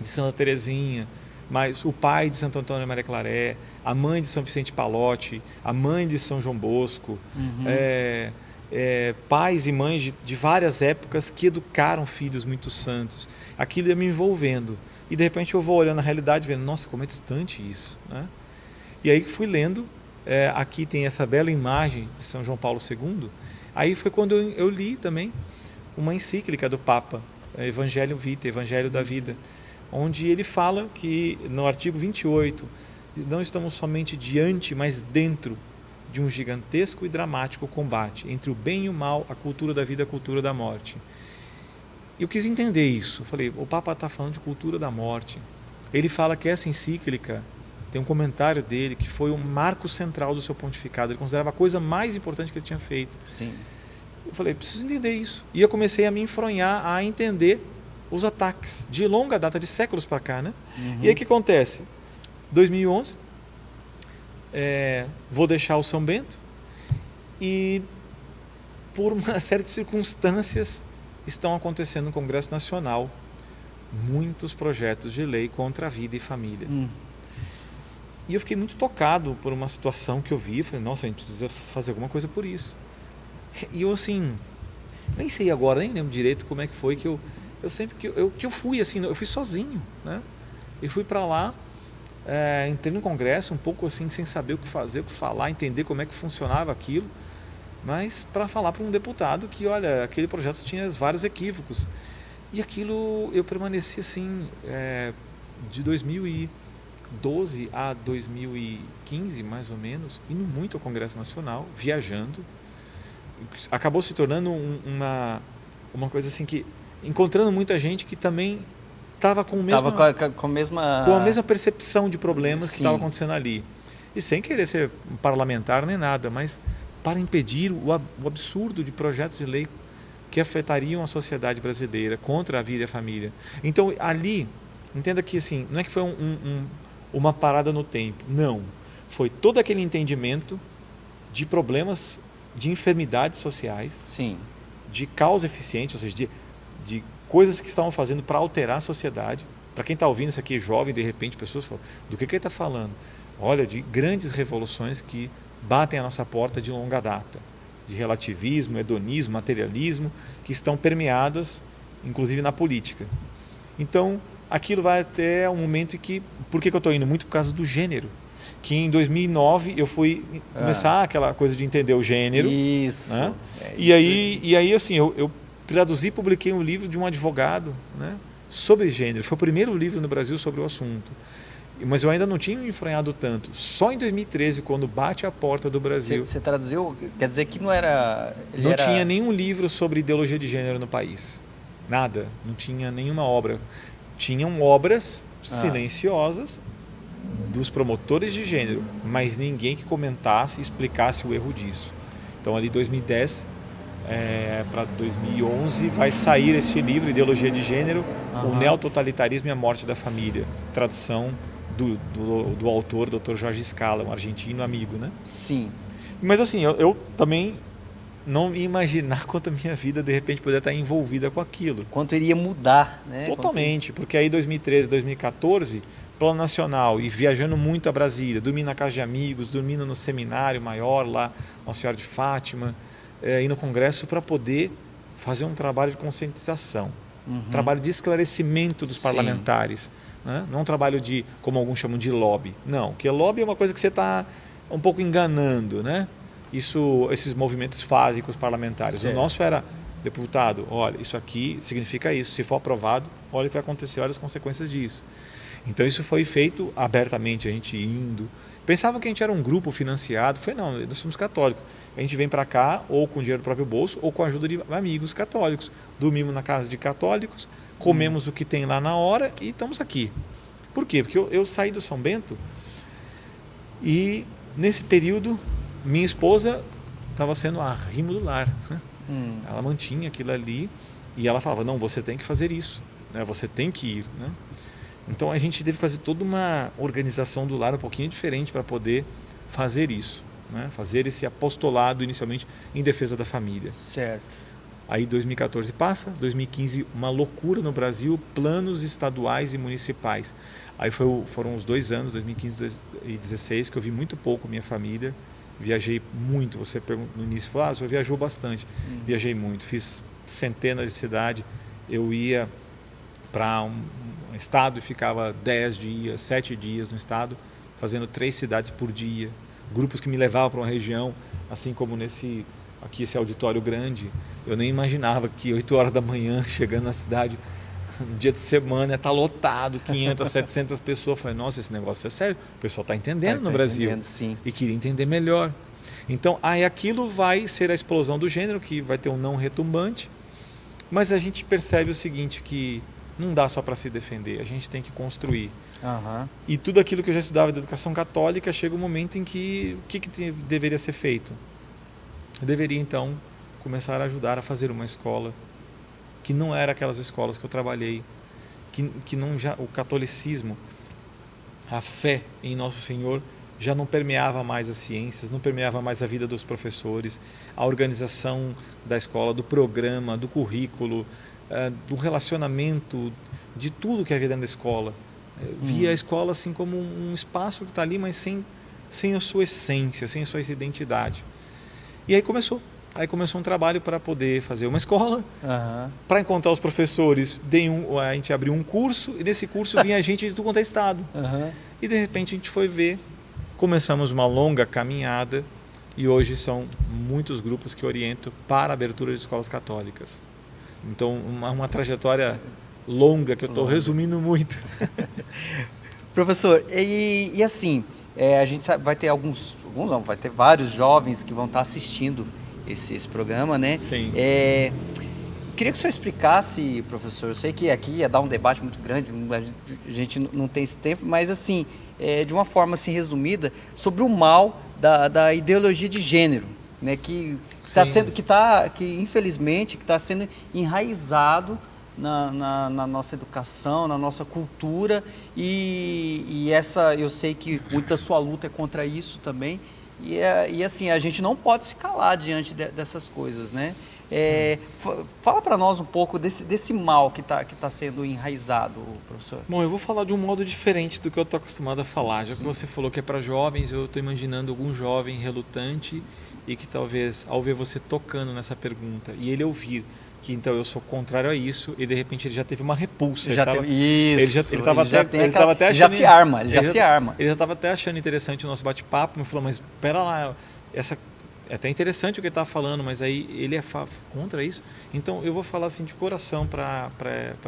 de Santa Teresinha, mas o pai de Santo Antônio Maria Claré, a mãe de São Vicente Palotti, a mãe de São João Bosco, pais e mães de várias épocas que educaram filhos muito santos. Aquilo ia me envolvendo. E de repente eu vou olhando a realidade vendo, nossa, como é distante isso, né? E aí fui lendo, aqui tem essa bela imagem de São João Paulo II. Aí foi quando eu li também uma encíclica do Papa, Evangelho Vitae, Evangelho da Vida, onde ele fala que, no artigo 28, não estamos somente diante, mas dentro de um gigantesco e dramático combate entre o bem e o mal, a cultura da vida e a cultura da morte. Eu quis entender isso. Eu falei, o Papa está falando de cultura da morte. Ele fala que essa encíclica, tem um comentário dele, que foi um marco central do seu pontificado. Ele considerava a coisa mais importante que ele tinha feito. Sim. Eu falei, preciso entender isso. E eu comecei a me enfronhar, a entender os ataques de longa data, de séculos para cá, né? E aí o que acontece? 2011, vou deixar o São Bento e por uma série de circunstâncias estão acontecendo no Congresso Nacional muitos projetos de lei contra a vida e família. E eu fiquei muito tocado por uma situação que eu vi, falei, nossa, a gente precisa fazer alguma coisa por isso. E eu assim, nem sei agora, nem lembro direito como é que foi que eu fui assim, eu fui sozinho, né? Eu fui para lá, entrei no congresso um pouco assim, sem saber o que fazer, o que falar, entender como é que funcionava aquilo, mas para falar para um deputado que, olha, aquele projeto tinha vários equívocos. E aquilo eu permaneci assim, de 2012 a 2015, mais ou menos, indo muito ao Congresso Nacional, viajando. Acabou se tornando uma coisa assim que encontrando muita gente que também estava com a mesma percepção de problemas que estava acontecendo ali. E sem querer ser parlamentar nem nada, mas para impedir o absurdo de projetos de lei que afetariam a sociedade brasileira contra a vida e a família. Então ali, entenda que assim, não é que foi uma parada no tempo, não. Foi todo aquele entendimento de problemas, de enfermidades sociais, sim, de causa eficiente, ou seja, de coisas que estavam fazendo para alterar a sociedade. Para quem está ouvindo isso aqui, jovem, de repente, pessoas falam, do que ele está falando? Olha, de grandes revoluções que batem a nossa porta de longa data, de relativismo, hedonismo, materialismo, que estão permeadas, inclusive na política. Então, aquilo vai até um momento em que, por que eu estou indo? Muito por causa do gênero. Que em 2009 eu fui começar aquela coisa de entender o gênero. Isso. Né? E aí assim, eu traduzi e publiquei um livro de um advogado, né, sobre gênero. Foi o primeiro livro no Brasil sobre o assunto. Mas eu ainda não tinha me enfranhado tanto. Só em 2013, quando bate a porta do Brasil... Você traduziu? Quer dizer que não tinha nenhum livro sobre ideologia de gênero no país. Nada. Não tinha nenhuma obra. Tinham obras silenciosas dos promotores de gênero, mas ninguém que comentasse e explicasse o erro disso. Então, ali 2010 para 2011 vai sair esse livro, Ideologia de Gênero, o Neototalitarismo e a Morte da Família. Tradução do autor, Dr. Jorge Scala, um argentino amigo, né? Sim. Mas assim, eu também não ia imaginar quanto a minha vida de repente poderia estar envolvida com aquilo. Quanto iria mudar, né? Totalmente, porque aí 2013, 2014, Plano Nacional, e viajando muito a Brasília, dormindo na casa de amigos, dormindo no seminário maior lá, Nossa Senhora de Fátima, ir no congresso para poder fazer um trabalho de conscientização. trabalho de esclarecimento dos parlamentares. Né? Não é um trabalho de, como alguns chamam de lobby. Não, porque lobby é uma coisa que você está um pouco enganando. Né? Esses movimentos fazem com os parlamentares. Certo. O nosso era, deputado, olha, isso aqui significa isso. Se for aprovado, olha o que vai acontecer, olha as consequências disso. Então isso foi feito abertamente, a gente indo. Pensavam que a gente era um grupo financiado. Foi não, nós somos católicos. A gente vem para cá ou com dinheiro do próprio bolso ou com a ajuda de amigos católicos. Dormimos na casa de católicos, comemos o que tem lá na hora e estamos aqui. Por quê? Porque eu saí do São Bento e nesse período minha esposa estava sendo a arrimo do lar. Né? Ela mantinha aquilo ali e ela falava, não, você tem que fazer isso, né? Você tem que ir. Né? Então a gente teve que fazer toda uma organização do lar um pouquinho diferente para poder fazer isso. Né? Fazer esse apostolado inicialmente em defesa da família. Certo. Aí 2014 passa, 2015 uma loucura no Brasil, planos estaduais e municipais. Aí foram os 2 anos, 2015 e 2016, que eu vi muito pouco minha família, viajei muito. Você perguntou no início, falou, o senhor viajou bastante. Viajei muito, fiz centenas de cidades, eu ia para um estado e ficava 10 dias, 7 dias no estado, fazendo 3 cidades por dia. Grupos que me levavam para uma região, assim como aqui esse auditório grande, eu nem imaginava que 8 horas da manhã, chegando na cidade, no dia de semana, está lotado, 500, 700 pessoas. Eu falei, nossa, esse negócio é sério, o pessoal está entendendo no Brasil. Sim. E queria entender melhor. Então, aí aquilo vai ser a explosão do gênero, que vai ter um não retumbante, mas a gente percebe o seguinte, que não dá só para se defender, a gente tem que construir. E tudo aquilo que eu já estudava de educação católica, chega um momento em que o que deveria ser feito? Eu deveria então começar a ajudar a fazer uma escola que não era aquelas escolas que eu trabalhei, que não já o catolicismo, a fé em Nosso Senhor já não permeava mais as ciências, não permeava mais a vida dos professores, a organização da escola, do programa, do currículo, do relacionamento, de tudo que havia dentro da escola. Via a escola assim como um espaço que está ali, mas sem a sua essência, sem a sua identidade. E aí começou um trabalho para poder fazer uma escola, para encontrar os professores. A gente abriu um curso e nesse curso vinha gente de tudo quanto é estado. E de repente a gente foi ver, começamos uma longa caminhada e hoje são muitos grupos que orientam para a abertura de escolas católicas. Então uma trajetória longa que eu estou resumindo muito. Professor, e assim, a gente sabe, vai ter vai ter vários jovens que vão estar assistindo esse programa, né? Sim. Queria que o senhor explicasse, professor, eu sei que aqui ia dar um debate muito grande, a gente não tem esse tempo, mas assim, de uma forma assim resumida, sobre o mal da ideologia de gênero, né? Que infelizmente está sendo enraizado na nossa educação, na nossa cultura e essa, eu sei que muita da sua luta é contra isso também e assim, a gente não pode se calar diante dessas coisas, né? Fala para nós um pouco desse mal que tá sendo enraizado, professor. Bom, eu vou falar de um modo diferente do que eu estou acostumado a falar. Já que você falou que é para jovens, eu estou imaginando algum jovem relutante e que talvez, ao ver você tocando nessa pergunta e ele ouvir que então eu sou contrário a isso e de repente ele já teve uma repulsa. Ele já se arma. Ele já estava até achando interessante o nosso bate-papo, me falou, mas espera lá, é até interessante o que ele está falando, mas aí ele é contra isso. Então eu vou falar assim de coração para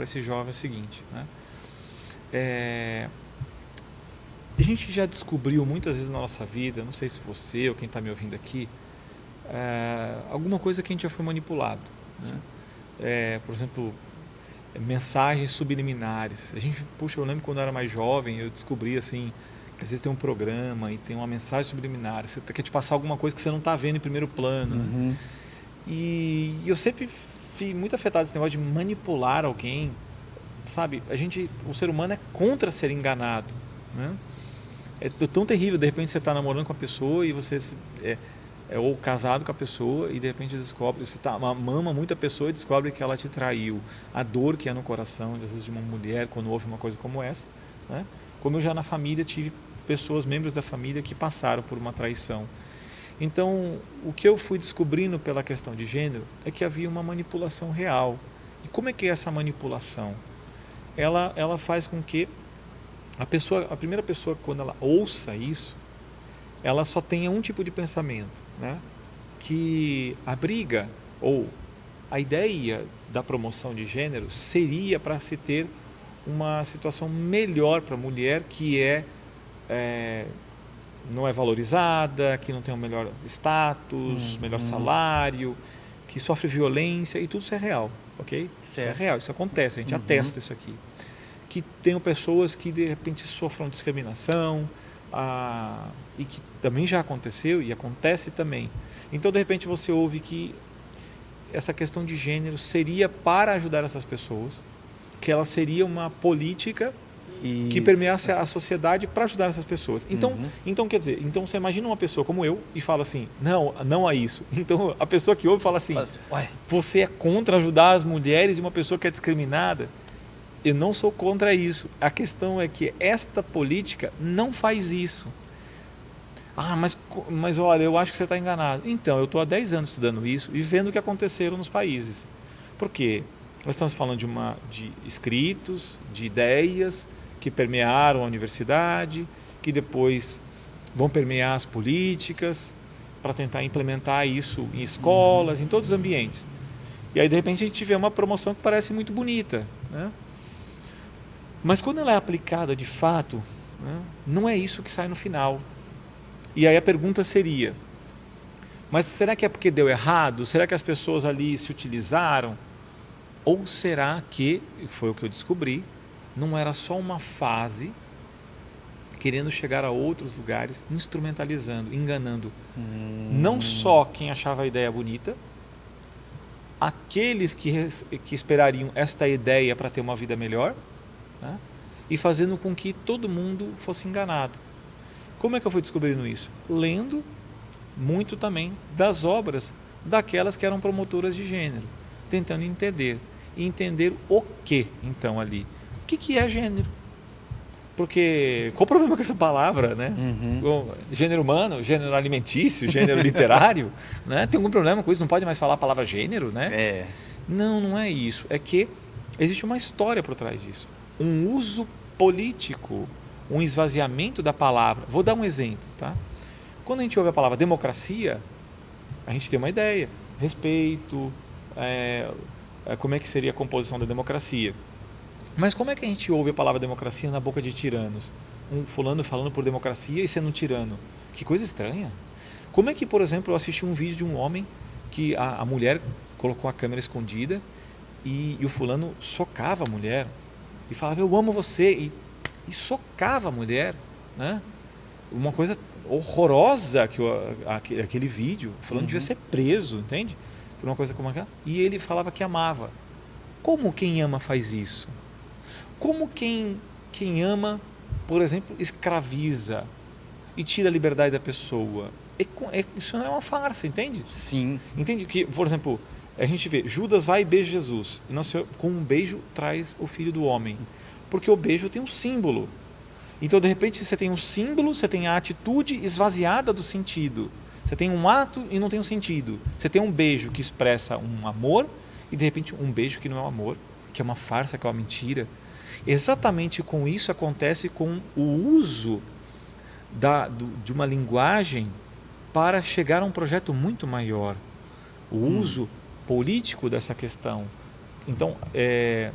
esse jovem o seguinte, né? A gente já descobriu muitas vezes na nossa vida, não sei se você ou quem está me ouvindo aqui, alguma coisa que a gente já foi manipulado, né? Por exemplo, mensagens subliminares. Eu lembro quando eu era mais jovem, eu descobri assim, que às vezes tem um programa e tem uma mensagem subliminar, você quer te passar alguma coisa que você não está vendo em primeiro plano. Né? E eu sempre fui muito afetado desse negócio de manipular alguém, sabe? O ser humano é contra ser enganado, né? É tão terrível, de repente você está namorando com a pessoa e você ou casado com a pessoa e de repente descobre, você mama muito a pessoa e descobre que ela te traiu. A dor que é no coração, às vezes, de uma mulher quando ouve uma coisa como essa, né? Como eu já na família tive membros da família que passaram por uma traição. Então, o que eu fui descobrindo pela questão de gênero é que havia uma manipulação real, E como é que é essa manipulação? Ela faz com que a primeira pessoa, quando ela ouça isso, ela só tenha um tipo de pensamento, né? Que a briga ou a ideia da promoção de gênero seria para se ter uma situação melhor para a mulher que não é valorizada, que não tem um melhor status, melhor salário, que sofre violência, e tudo isso é real, ok? Isso é real, isso acontece, a gente atesta isso aqui. Que tenham pessoas que de repente sofram discriminação, e que também já aconteceu e acontece também. Então de repente você ouve que essa questão de gênero seria para ajudar essas pessoas, que ela seria uma política que permeasse a sociedade para ajudar essas pessoas. Então quer dizer, então você imagina uma pessoa como eu e fala assim, não há isso. Então a pessoa que ouve fala assim, você é contra ajudar as mulheres e uma pessoa que é discriminada? Eu não sou contra isso. A questão é que esta política não faz isso. Mas olha, eu acho que você está enganado. Então, eu estou há 10 anos estudando isso e vendo o que aconteceram nos países. Por quê? Nós estamos falando de escritos, de ideias que permearam a universidade, que depois vão permear as políticas para tentar implementar isso em escolas, em todos os ambientes. E aí, de repente, a gente vê uma promoção que parece muito bonita, né? Mas quando ela é aplicada de fato, né, não é isso que sai no final. E aí a pergunta seria, mas será que é porque deu errado? Será que as pessoas ali se utilizaram? Ou será que, foi o que eu descobri, não era só uma fase querendo chegar a outros lugares, instrumentalizando, enganando não só quem achava a ideia bonita, aqueles que esperariam esta ideia para ter uma vida melhor, né, e fazendo com que todo mundo fosse enganado. Como é que eu fui descobrindo isso? Lendo muito também das obras daquelas que eram promotoras de gênero, tentando entender. E entender o que, então, ali. O que é gênero? Porque qual o problema com essa palavra, né? Gênero humano, gênero alimentício, gênero literário, né? Tem algum problema com isso? Não pode mais falar a palavra gênero, né? Não é isso. É que existe uma história por trás disso. Um uso político, um esvaziamento da palavra. Vou dar um exemplo, tá? Quando a gente ouve a palavra democracia, a gente tem uma ideia, respeito, como é que seria a composição da democracia. Mas como é que a gente ouve a palavra democracia na boca de tiranos? Um fulano falando por democracia e sendo um tirano. Que coisa estranha. Como é que, por exemplo, eu assisti um vídeo de um homem que a mulher colocou a câmera escondida e o fulano socava a mulher e falava, eu amo você, e socava a mulher, né? Uma coisa horrorosa aquele vídeo. O fulano devia ser preso, entende? Por uma coisa como aquela. E ele falava que amava. Como quem ama faz isso? Como quem ama, por exemplo, escraviza e tira a liberdade da pessoa? Isso não é uma farsa, entende? Sim. Entende que, por exemplo, a gente vê, Judas vai e beija Jesus. E com um beijo traz o Filho do Homem. Porque o beijo tem um símbolo. Então, de repente, você tem um símbolo, você tem a atitude esvaziada do sentido. Você tem um ato e não tem um sentido. Você tem um beijo que expressa um amor e, de repente, um beijo que não é um amor, que é uma farsa, que é uma mentira. Exatamente com isso acontece com o uso de uma linguagem para chegar a um projeto muito maior. O uso político dessa questão. Então,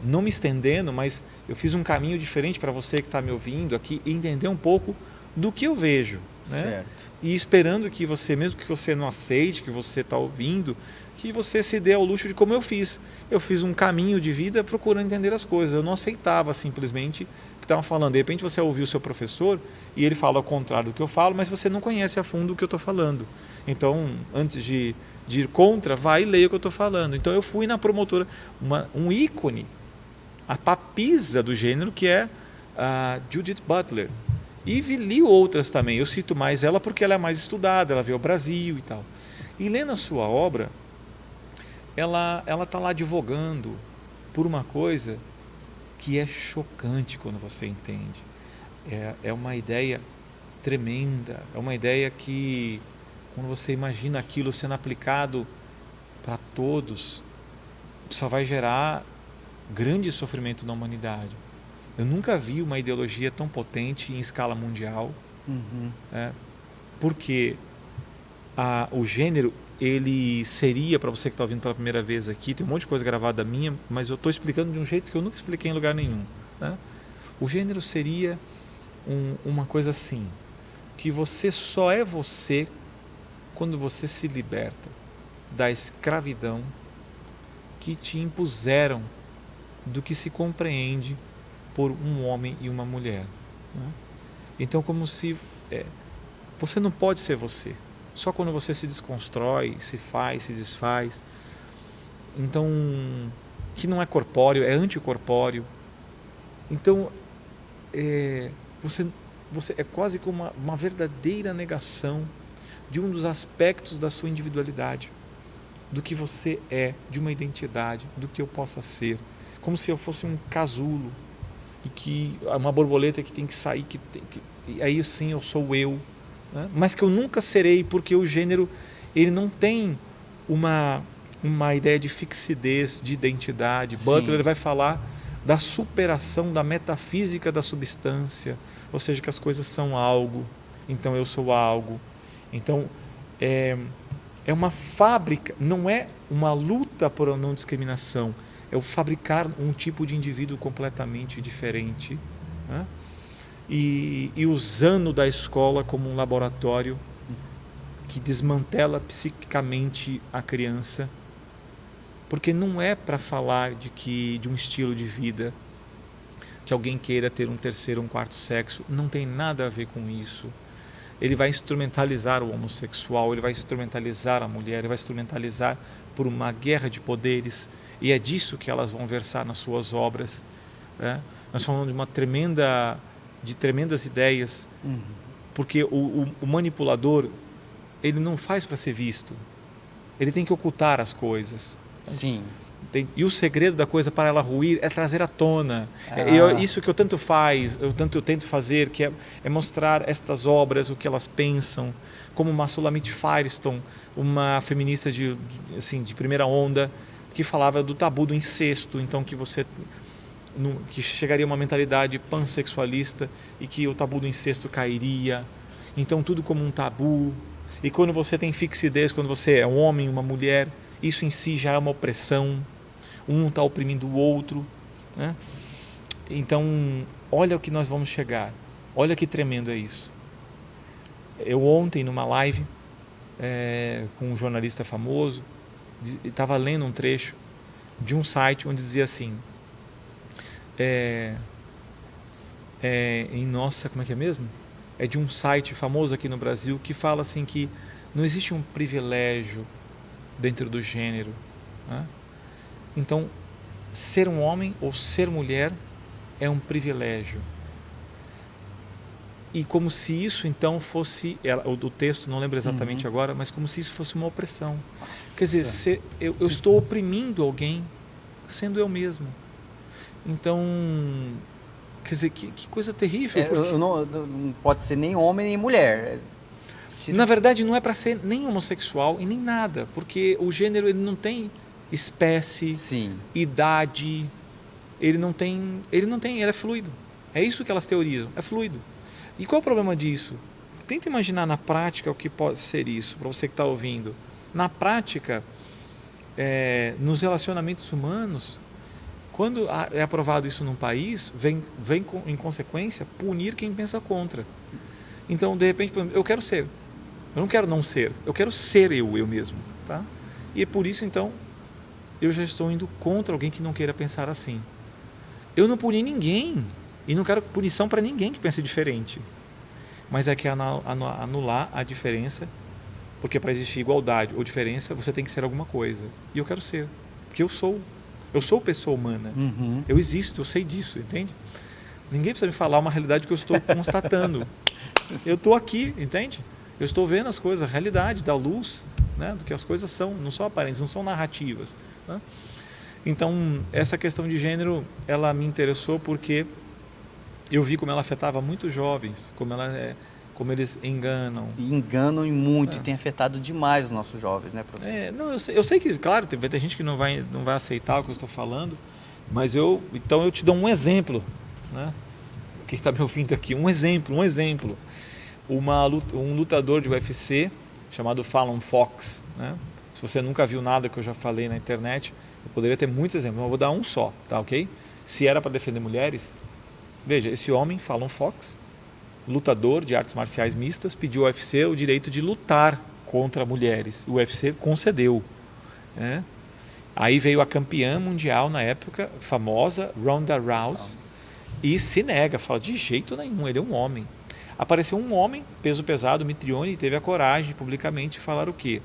não me estendendo, mas eu fiz um caminho diferente para você que está me ouvindo aqui entender um pouco do que eu vejo. Né? Certo. E esperando que você, mesmo que você não aceite, que você está ouvindo, que você se dê ao luxo de como eu fiz. Eu fiz um caminho de vida procurando entender as coisas. Eu não aceitava simplesmente o que estavam falando. De repente você ouviu o seu professor e ele fala ao contrário do que eu falo, mas você não conhece a fundo o que eu estou falando. Então, antes de ir contra, vai e leia o que eu estou falando. Então eu fui na promotora, um ícone, a papisa do gênero, que é a Judith Butler. E li outras também. Eu cito mais ela porque ela é mais estudada, ela veio ao Brasil e tal. E lendo a sua obra, ela está lá advogando por uma coisa que é chocante quando você entende. É uma ideia tremenda, é uma ideia que, quando você imagina aquilo sendo aplicado para todos, só vai gerar grande sofrimento na humanidade. Eu nunca vi uma ideologia tão potente em escala mundial, porque o gênero, ele seria, para você que está ouvindo pela primeira vez aqui, tem um monte de coisa gravada minha, mas eu estou explicando de um jeito que eu nunca expliquei em lugar nenhum. Né? O gênero seria uma coisa assim, que você só é você quando você se liberta da escravidão que te impuseram do que se compreende por um homem e uma mulher. Né? Então, como se você não pode ser você. Só quando você se desconstrói, se faz, se desfaz. Então, que não é corpóreo, é anticorpóreo. Então, você é quase como uma verdadeira negação de um dos aspectos da sua individualidade, do que você é, de uma identidade, do que eu possa ser. Como se eu fosse um casulo, e que uma borboleta que tem que sair, e aí sim eu sou eu. Né? Mas que eu nunca serei, porque o gênero ele não tem uma ideia de fixidez, de identidade. Sim. Butler ele vai falar da superação da metafísica da substância, ou seja, que as coisas são algo, então eu sou algo. Então é uma fábrica, não é uma luta por não discriminação, é o fabricar um tipo de indivíduo completamente diferente, né? E usando da escola como um laboratório que desmantela psiquicamente a criança, porque não é para falar de um estilo de vida, que alguém queira ter um terceiro ou um quarto sexo, não tem nada a ver com isso. Ele vai instrumentalizar o homossexual, ele vai instrumentalizar a mulher, ele vai instrumentalizar por uma guerra de poderes, e é disso que elas vão versar nas suas obras. Né? Nós falamos de tremendas ideias, porque o manipulador, ele não faz para ser visto, ele tem que ocultar as coisas. Sim. E o segredo da coisa para ela ruir é trazer à tona. Isso que eu tanto tento fazer, que é mostrar estas obras, o que elas pensam, como uma Sulamit Firestone, uma feminista de primeira onda, que falava do tabu do incesto, então que chegaria uma mentalidade pansexualista e que o tabu do incesto cairia. Então tudo como um tabu. E quando você tem fixidez, quando você é um homem, uma mulher, isso em si já é uma opressão. Um está oprimindo o outro. Né? Então, olha o que nós vamos chegar. Olha que tremendo é isso. Eu ontem, numa live com um jornalista famoso, estava lendo um trecho de um site onde dizia assim, como é que é mesmo? É de um site famoso aqui no Brasil que fala assim que não existe um privilégio dentro do gênero. Né? Então, ser um homem ou ser mulher é um privilégio. E como se isso então fosse, o texto não lembro exatamente agora, mas como se isso fosse uma opressão. Nossa. Quer dizer, eu estou oprimindo alguém sendo eu mesmo. Então, quer dizer, que coisa terrível. Não pode ser nem homem nem mulher. Na verdade, não é para ser nem homossexual e nem nada, porque o gênero ele não tem espécie, Sim. idade, ele é fluido. É isso que elas teorizam, é fluido. E qual é o problema disso? Tenta imaginar na prática o que pode ser isso, para você que está ouvindo. Na prática, nos relacionamentos humanos, quando é aprovado isso num país, vem em consequência punir quem pensa contra. Então, de repente, eu quero ser. Eu não quero não ser. Eu quero ser eu mesmo. Tá? E é por isso, então, eu já estou indo contra alguém que não queira pensar assim. Eu não puni ninguém. E não quero punição para ninguém que pense diferente. Mas é que anular a diferença, porque para existir igualdade ou diferença, você tem que ser alguma coisa. E eu quero ser. Porque eu sou pessoa humana. Eu existo, eu sei disso, entende? Ninguém precisa me falar uma realidade que eu estou constatando. Eu estou aqui, entende? Eu estou vendo as coisas, a realidade da luz, né, do que as coisas são, não são aparentes, não são narrativas. Né? Então, essa questão de gênero, ela me interessou porque eu vi como ela afetava muitos jovens, como eles enganam. E enganam e muito, e tem afetado demais os nossos jovens, né, professor? Eu sei que, claro, vai ter gente que não vai aceitar o que eu estou falando, Mas então eu te dou um exemplo, né? Quem está me ouvindo aqui, um exemplo. Um lutador de UFC chamado Fallon Fox, né? Se você nunca viu nada que eu já falei na internet, eu poderia ter muitos exemplos, mas eu vou dar um só, tá ok? Se era para defender mulheres, veja, esse homem, Fallon Fox, lutador de artes marciais mistas, pediu ao UFC o direito de lutar contra mulheres. O UFC concedeu, né? Aí veio a campeã mundial na época, famosa, Ronda Rousey, e se nega, fala de jeito nenhum, ele é um homem. Apareceu um homem, peso pesado, Mitrione, e teve a coragem publicamente de falar o quê?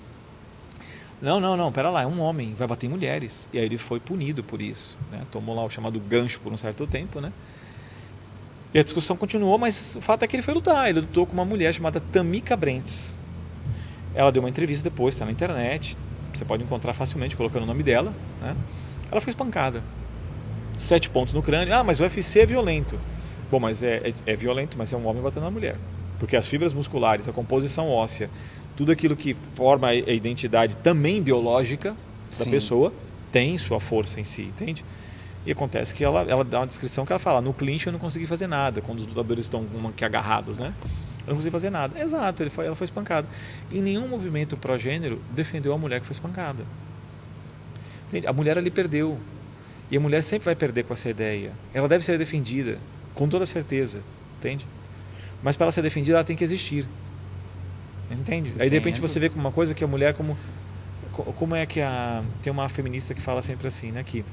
Não, pera lá, é um homem, vai bater em mulheres. E aí ele foi punido por isso, né? Tomou lá o chamado gancho por um certo tempo, né? E a discussão continuou, mas o fato é que ele foi lutar. Ele lutou com uma mulher chamada Tamika Brents. Ela deu uma entrevista depois, está na internet, você pode encontrar facilmente colocando o nome dela, né? Ela foi espancada. 7 pontos no crânio. Ah, mas o UFC é violento. Bom, mas é violento, mas é um homem batendo na mulher. Porque as fibras musculares, a composição óssea, tudo aquilo que forma a identidade também biológica da pessoa, tem sua força em si, entende? E acontece que ela dá uma descrição que ela fala, no clinch eu não consegui fazer nada, quando os lutadores estão agarrados, né? Eu não consegui fazer nada. Exato, ela foi espancada. E nenhum movimento pró-gênero defendeu a mulher que foi espancada. Entende? A mulher ali perdeu. E a mulher sempre vai perder com essa ideia. Ela deve ser defendida, com toda certeza, entende? Mas para ela ser defendida, ela tem que existir. Entende? Aí de repente você vê como uma coisa que a mulher, como é que tem uma feminista que fala sempre assim, né? Que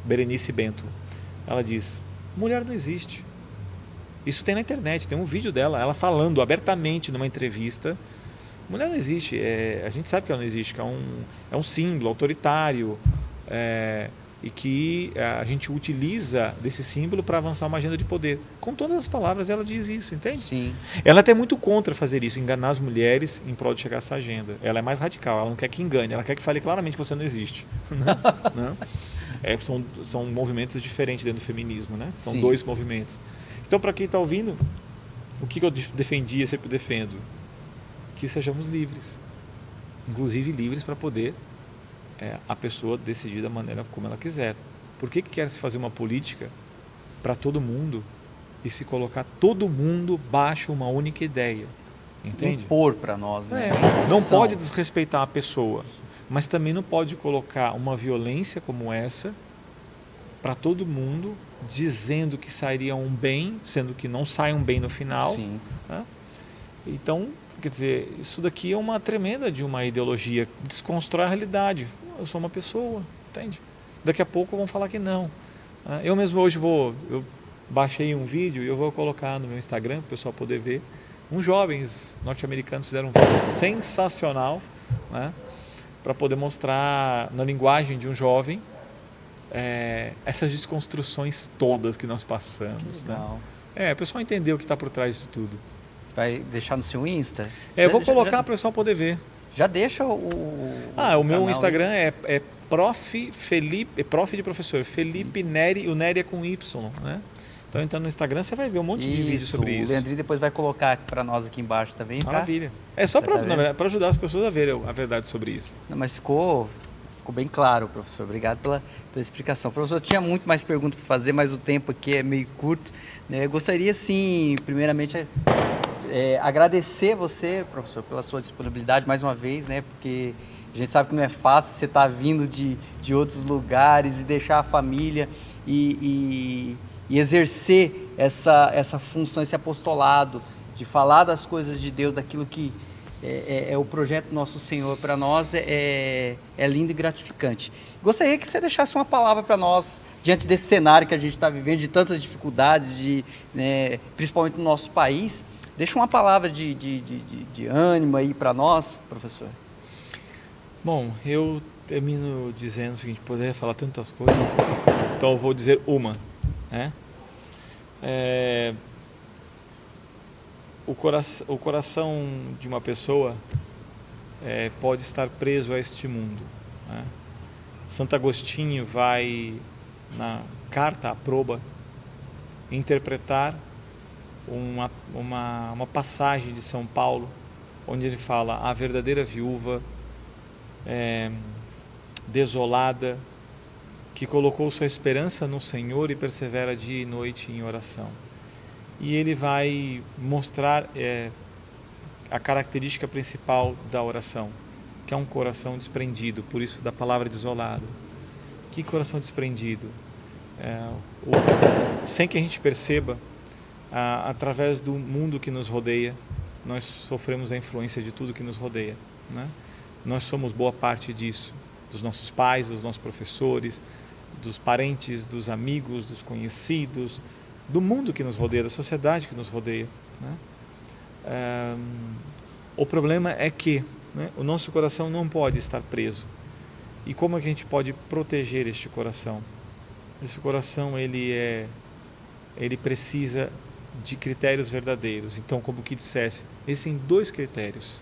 Berenice Bento, ela diz, mulher não existe. Isso tem na internet, tem um vídeo dela, ela falando abertamente numa entrevista, mulher não existe, a gente sabe que ela não existe, que é um símbolo autoritário, e que a gente utiliza desse símbolo para avançar uma agenda de poder. Com todas as palavras ela diz isso, entende? Sim. Ela é até muito contra fazer isso, enganar as mulheres em prol de chegar a essa agenda. Ela é mais radical, ela não quer que engane, ela quer que fale claramente que você não existe. Não? São movimentos diferentes dentro do feminismo, né? São dois movimentos. Então, para quem está ouvindo, o que eu defendi e sempre defendo? Que sejamos livres. Inclusive livres para poder a pessoa decidir da maneira como ela quiser. Por que quer se fazer uma política para todo mundo e se colocar todo mundo baixo uma única ideia? Entende? Impor para nós, né? Não pode desrespeitar a pessoa, mas também não pode colocar uma violência como essa para todo mundo, dizendo que sairia um bem, sendo que não sai um bem no final. Sim. Né? Então, quer dizer, isso daqui é uma tremenda de uma ideologia, desconstrói a realidade. Eu sou uma pessoa, entende? Daqui a pouco vão falar que não. Eu mesmo hoje eu baixei um vídeo e eu vou colocar no meu Instagram para o pessoal poder ver. Uns jovens norte-americanos fizeram um vídeo sensacional, né, para poder mostrar na linguagem de um jovem essas desconstruções todas que nós passamos. Que legal. Né? O pessoal entendeu o que está por trás disso tudo. Você vai deixar no seu Insta? Eu vou colocar para o pessoal poder ver. Já deixa o meu Instagram é Prof. Felipe, Prof de professor, Felipe Neri, o Neri é com Y, né? Então entrando no Instagram você vai ver um monte de vídeos sobre isso. O Leandrinho depois vai colocar para nós aqui embaixo também. Maravilha. É só para ajudar as pessoas a verem a verdade sobre isso. Não, mas ficou bem claro, professor. Obrigado pela explicação. Professor, tinha muito mais perguntas para fazer, mas o tempo aqui é meio curto, né? Eu gostaria, sim, primeiramente, agradecer você, professor, pela sua disponibilidade mais uma vez, né? Porque a gente sabe que não é fácil você estar vindo de outros lugares e deixar a família e exercer essa função, esse apostolado de falar das coisas de Deus, daquilo que é o projeto do nosso Senhor para nós, é lindo e gratificante. Gostaria que você deixasse uma palavra para nós, diante desse cenário que a gente está vivendo, de tantas dificuldades, principalmente no nosso país. Deixa uma palavra de ânimo aí para nós, professor. Bom, eu termino dizendo o seguinte, poderia falar tantas coisas, então eu vou dizer uma. Né? O coração de uma pessoa pode estar preso a este mundo. Né? Santo Agostinho vai, na carta à proba, interpretar uma passagem de São Paulo, onde ele fala: a verdadeira viúva desolada, que colocou sua esperança no Senhor e persevera dia e noite em oração. E ele vai mostrar a característica principal da oração, que é um coração desprendido, por isso da palavra desolado. Que coração desprendido? Sem que a gente perceba, através do mundo que nos rodeia, nós sofremos a influência de tudo que nos rodeia, né? Nós somos boa parte disso, dos nossos pais, dos nossos professores, dos parentes, dos amigos, dos conhecidos, do mundo que nos rodeia, da sociedade que nos rodeia, né? O problema é que, né, o nosso coração não pode estar preso. E como é que a gente pode proteger este coração? Esse coração ele precisa de critérios verdadeiros. Então, como que dissesse, existem dois critérios,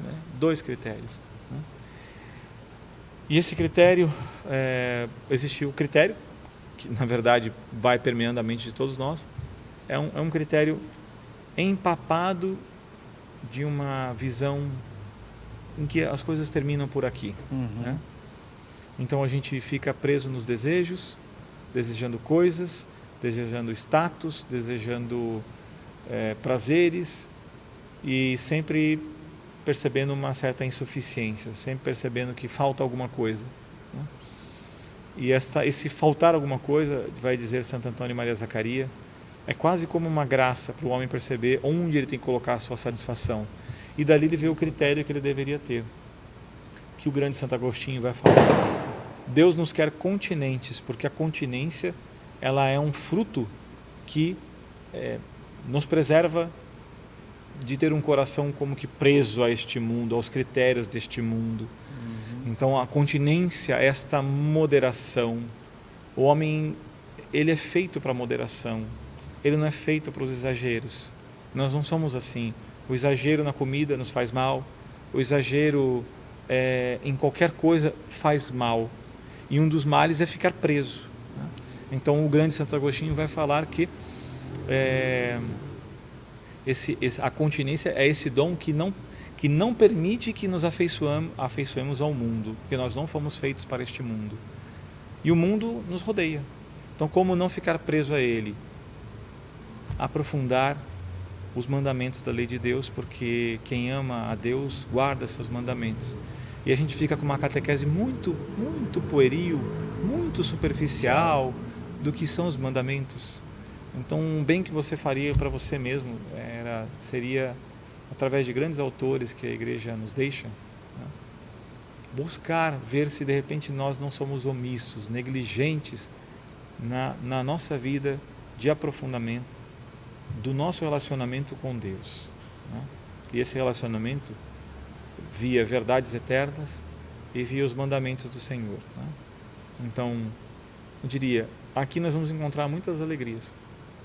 né? Dois critérios, né? E esse critério, existe o critério, que na verdade vai permeando a mente de todos nós, é um critério empapado de uma visão em que as coisas terminam por aqui, né? Então a gente fica preso nos desejos, desejando coisas, desejando status, desejando prazeres e sempre percebendo uma certa insuficiência, sempre percebendo que falta alguma coisa, né? E esse faltar alguma coisa, vai dizer Santo Antônio Maria Zaccaria, é quase como uma graça para o homem perceber onde ele tem que colocar a sua satisfação. E dali ele vê o critério que ele deveria ter, que o grande Santo Agostinho vai falar. Deus nos quer continentes, porque a continência ela é um fruto que nos preserva de ter um coração como que preso a este mundo, aos critérios deste mundo. Então a continência, esta moderação, o homem ele é feito para a moderação, ele não é feito para os exageros. Nós não somos assim. O exagero na comida nos faz mal, o exagero em qualquer coisa faz mal, e um dos males é ficar preso, né? Então o grande Santo Agostinho vai falar que a continência é esse dom que não permite que nos afeiçoemos ao mundo, porque nós não fomos feitos para este mundo. E o mundo nos rodeia. Então, como não ficar preso a ele? Aprofundar os mandamentos da lei de Deus, porque quem ama a Deus guarda seus mandamentos. E a gente fica com uma catequese muito, muito pueril, muito superficial do que são os mandamentos. Então, um bem que você faria para você mesmo seria, através de grandes autores que a Igreja nos deixa, né, buscar ver se de repente nós não somos omissos, negligentes na nossa vida de aprofundamento do nosso relacionamento com Deus, né? E esse relacionamento via verdades eternas e via os mandamentos do Senhor, né? Então, eu diria, aqui nós vamos encontrar muitas alegrias,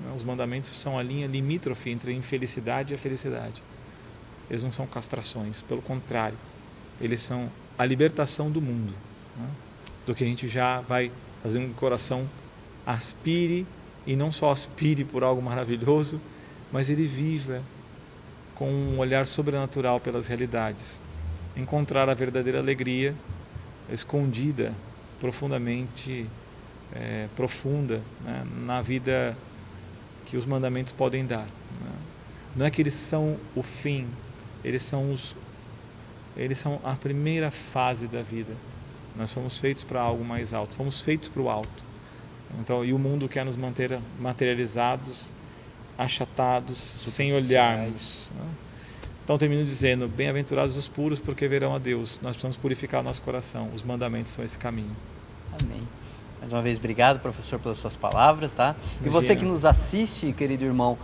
né? Os mandamentos são a linha limítrofe entre a infelicidade e a felicidade. Eles não são castrações, pelo contrário, eles são a libertação do mundo, né? Do que a gente já vai fazer um coração aspire, e não só aspire por algo maravilhoso, mas ele viva com um olhar sobrenatural pelas realidades. Encontrar a verdadeira alegria escondida, profundamente profunda, né, na vida que os mandamentos podem dar, né? Não é que eles são o fim, eles são a primeira fase da vida. Nós somos feitos para algo mais alto, fomos feitos para o alto. Então, e o mundo quer nos manter materializados, achatados, sem olharmos, né? Então termino dizendo, bem-aventurados os puros, porque verão a Deus. Nós precisamos purificar o nosso coração, os mandamentos são esse caminho. Amém. Mais uma vez, obrigado, professor, pelas suas palavras, tá? E você que nos assiste, querido irmão,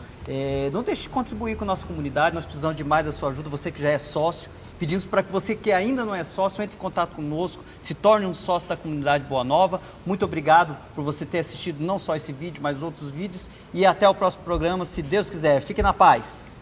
não deixe de contribuir com a nossa comunidade, nós precisamos de mais da sua ajuda, você que já é sócio. Pedimos para que você que ainda não é sócio, entre em contato conosco, se torne um sócio da comunidade Boa Nova. Muito obrigado por você ter assistido não só esse vídeo, mas outros vídeos. E até o próximo programa, se Deus quiser. Fique na paz.